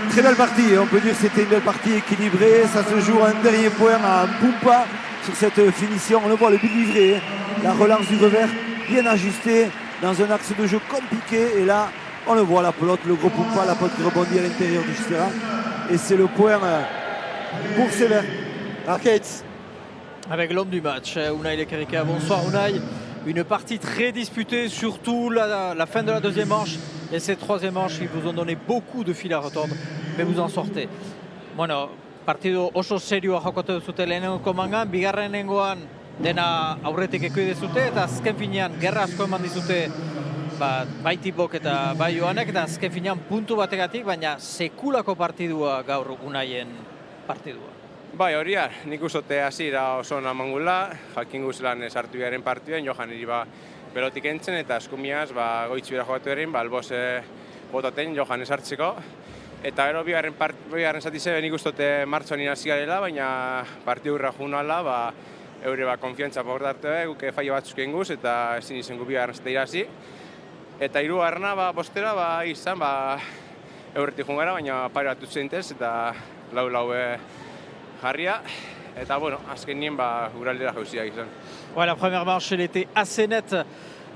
Très belle partie, on peut dire que c'était une belle partie équilibrée. Ça se joue un dernier point à Pumpa sur cette finition. On le voit, le but livré, la relance du revers bien ajustée dans un axe de jeu compliqué. Et là, on le voit, la pelote, le gros Pumpa, la pelote qui rebondit à l'intérieur du Stera. Et c'est le point pour Sévère. Arcades. Avec l'homme du match, Unai Ekerika. Bonsoir Unai. Une partie très disputée, surtout la fin de la deuxième manche. Et ces troisième manches, ils vous ont donné beaucoup de fil à retordre, mais vous en sortez. Bueno, partido oso serioa jokatu duzute lehenengo mangan, bigarrenengoan dena aurretik ekuide zute, eta azken finean gerra asko eman dizute bai Tibok eta bai Joanek, eta azken finean puntu bategatik, baina sekulako partidua gaur Unaien partidua. Bai, hori nik uste hasiera oso ona mangula, jakin guzlan sartu biaren partiduen, Johan hiri pelotik entzen eta eskumiaz goitzu bera jokatu erin, albose botaten Johan esartzeko. Eta gero bigarren zati zebe nik uste martxoan inazki garela, baina partidu urra junala, eure konfiantza portarte, guke faio batzuk inguz eta ezin izen gu bigarren zati irazi. Eta hirugarrena bostera izan, eurretik jungara, baina pare bat utzentez eta lau jarria. Eta bueno, azken nien guraldera jauziak izan. Ouais, la première manche, elle était assez nette.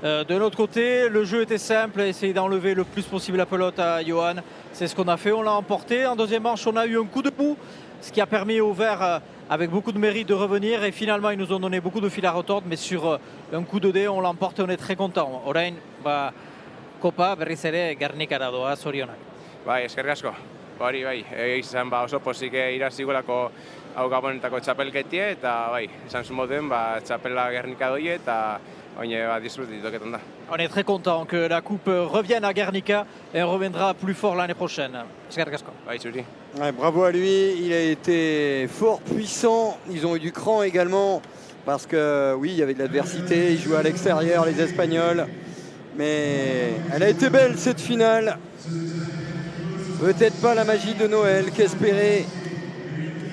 De l'autre côté, le jeu était simple, essayer d'enlever le plus possible la pelote à Johan. C'est ce qu'on a fait, on l'a emporté. En deuxième manche, on a eu un coup de bout, ce qui a permis aux Verts, avec beaucoup de mérite, de revenir. Et finalement, ils nous ont donné beaucoup de fil à retordre, mais sur un coup de dé, on l'emporte et on est très content. Orain, Kopa, berriz ere, Gernikara doa, zorionak. Bai, eskerrik asko. Hori, izan oso pozik irazigolako hau gabonetako txapelketie, eta izan zumotuen txapela Gernika doi eta disfrutit doketan da. On est très content que la coupe revienne à Guernica et on reviendra plus fort l'année prochaine. Eskerrik asko. Bai, zuri. Ouais, bravo à lui, il a été fort, puissant, ils ont eu du cran également, parce que oui, il y avait de l'adversité, ils jouaient à l'extérieur, les Espagnols, mais elle a été belle cette finale. Peut-être pas la magie de Noël qu'espérait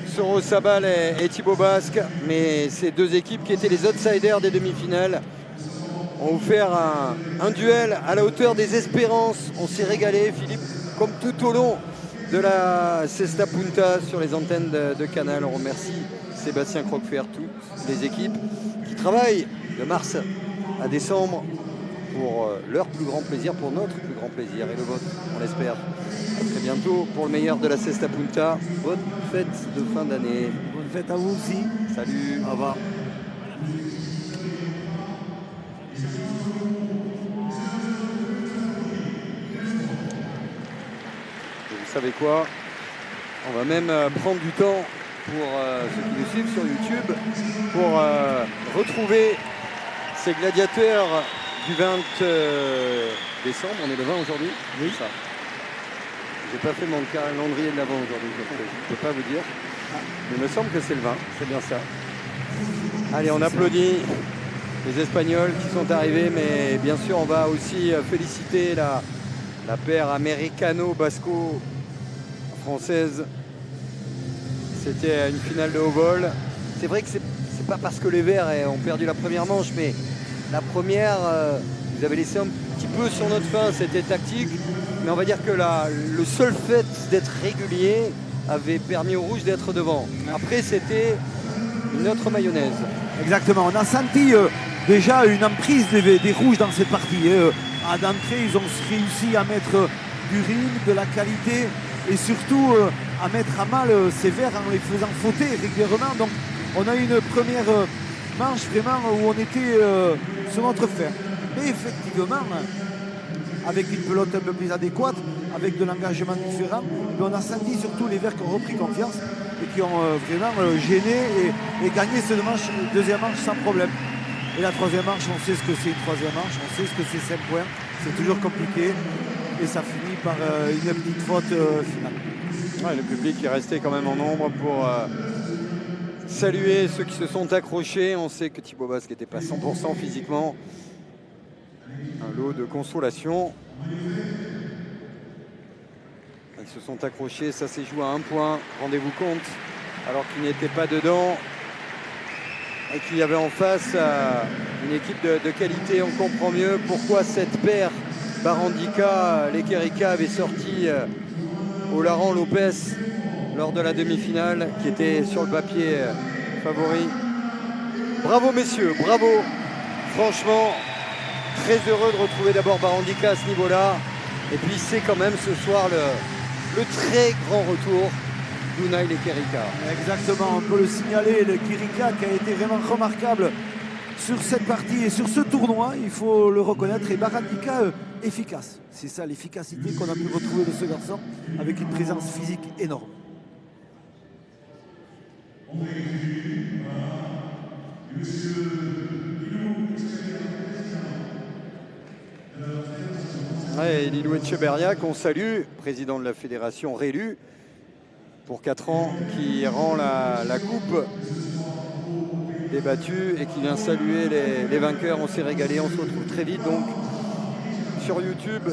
Soro Sabal et Thibaut Basque, mais ces deux équipes qui étaient les outsiders des demi-finales ont offert un duel à la hauteur des espérances. On s'est régalé, Philippe, comme tout au long de la Cesta Punta sur les antennes de Canal. On remercie Sébastien Croquefer, toutes les équipes qui travaillent de mars à décembre pour leur plus grand plaisir, pour notre plus grand plaisir et le vôtre, on l'espère. À très bientôt pour le meilleur de la Cesta Punta. Bonne fête de fin d'année. Bonne fête à vous aussi. Salut. Au revoir. Et vous savez quoi? On va même prendre du temps pour ceux qui nous suivent sur YouTube pour retrouver ces gladiateurs du 20 décembre. On est le 20 aujourd'hui? Oui. Ça. J'ai pas fait mon calendrier de l'avant aujourd'hui, je ne peux pas vous dire. Mais il me semble que c'est le 20, c'est bien ça. Allez, on applaudit les Espagnols qui sont arrivés, mais bien sûr on va aussi féliciter la paire américano-basco-française. C'était une finale de haut vol. C'est vrai que c'est pas parce que les Verts ont perdu la première manche, mais la première, vous avez laissé un petit peu sur notre fin, c'était tactique. Mais on va dire que le seul fait d'être régulier avait permis aux Rouges d'être devant. Après, c'était une autre mayonnaise. Exactement. On a senti déjà une emprise des Rouges dans cette partie. À d'entrée, ils ont réussi à mettre du rythme, de la qualité et surtout à mettre à mal ces Verts en les faisant fauter régulièrement. Donc, on a eu une première manche vraiment où on était sur notre fer. Mais effectivement, avec une pelote un peu plus adéquate, avec de l'engagement différent, on a senti surtout les Verts qui ont repris confiance et qui ont vraiment gêné et gagné cette deuxième manche sans problème. Et la troisième manche, on sait ce que c'est une troisième manche, on sait ce que c'est 5 points, c'est toujours compliqué et ça finit par une petite faute finale. Ouais, le public est resté quand même en nombre pour saluer ceux qui se sont accrochés. On sait que Thibaut Basque n'était pas 100% physiquement. Un lot de consolation. Ils se sont accrochés, ça s'est joué à 1 point, rendez-vous compte, alors qu'ils n'étaient pas dedans et qu'il y avait en face une équipe de qualité. On comprend mieux pourquoi cette paire Barandika-Lequerica avait sorti Olaran Lopez lors de la demi-finale, qui était sur le papier favori. Bravo messieurs, bravo, franchement. Très heureux de retrouver d'abord Barandika à ce niveau-là. Et puis c'est quand même ce soir le très grand retour d'Unai Lequerica. Exactement, on peut le signaler, le Lequerica qui a été vraiment remarquable sur cette partie et sur ce tournoi, il faut le reconnaître, et Barandika efficace. C'est ça l'efficacité qu'on a pu retrouver de ce garçon avec une présence physique énorme. Ouais, Lilou Etcheberria, qu'on salue, président de la fédération réélu pour 4 ans, qui rend la coupe débattue et qui vient saluer les vainqueurs. On s'est régalé, on se retrouve très vite donc sur YouTube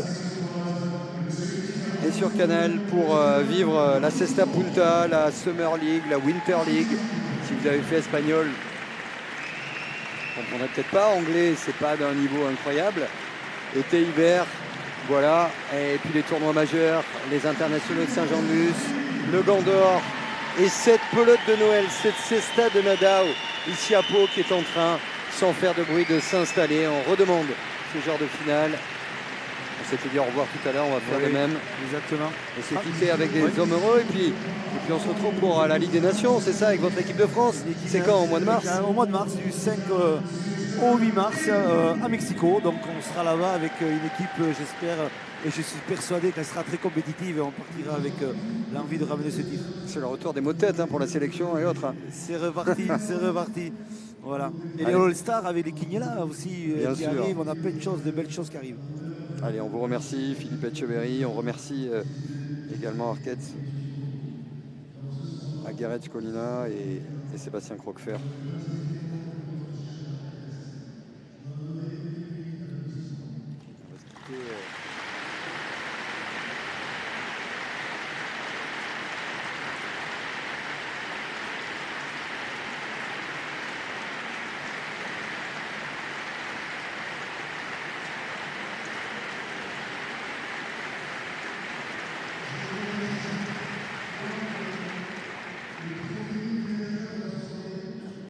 et sur Canal pour vivre la Cesta Punta, la Summer League, la Winter League. Si vous avez fait espagnol, vous ne comprendrez peut-être pas. Anglais, c'est pas d'un niveau incroyable. Été, hiver, voilà. Et puis les tournois majeurs, les internationaux de Saint-Jean-de-Luz, le Gant d'Or et cette pelote de Noël, cette Cesta de Nadao ici à Pau qui est en train, sans faire de bruit, de s'installer. On redemande ce genre de finale. On s'était dit au revoir tout à l'heure, on va faire de même. Exactement. On s'est quitté avec des hommes heureux et puis on se retrouve pour la Ligue des Nations, c'est ça, avec votre équipe de France. C'est quand, au mois de mars? Au mois de mars, du 5 au 8 mars à Mexico. Donc on sera là-bas avec une équipe, j'espère, et je suis persuadé qu'elle sera très compétitive et on partira avec l'envie de ramener ce titre. C'est le retour des mots de tête pour la sélection et autres. C'est reparti, c'est reparti. Voilà. Et les All-Stars avec les Quiniela aussi qui arrivent. On a plein de choses, de belles choses qui arrivent. Allez, on vous remercie Philippe Etcheverry, on remercie également Arquette, Aguerret Colina et Sébastien Croquefer.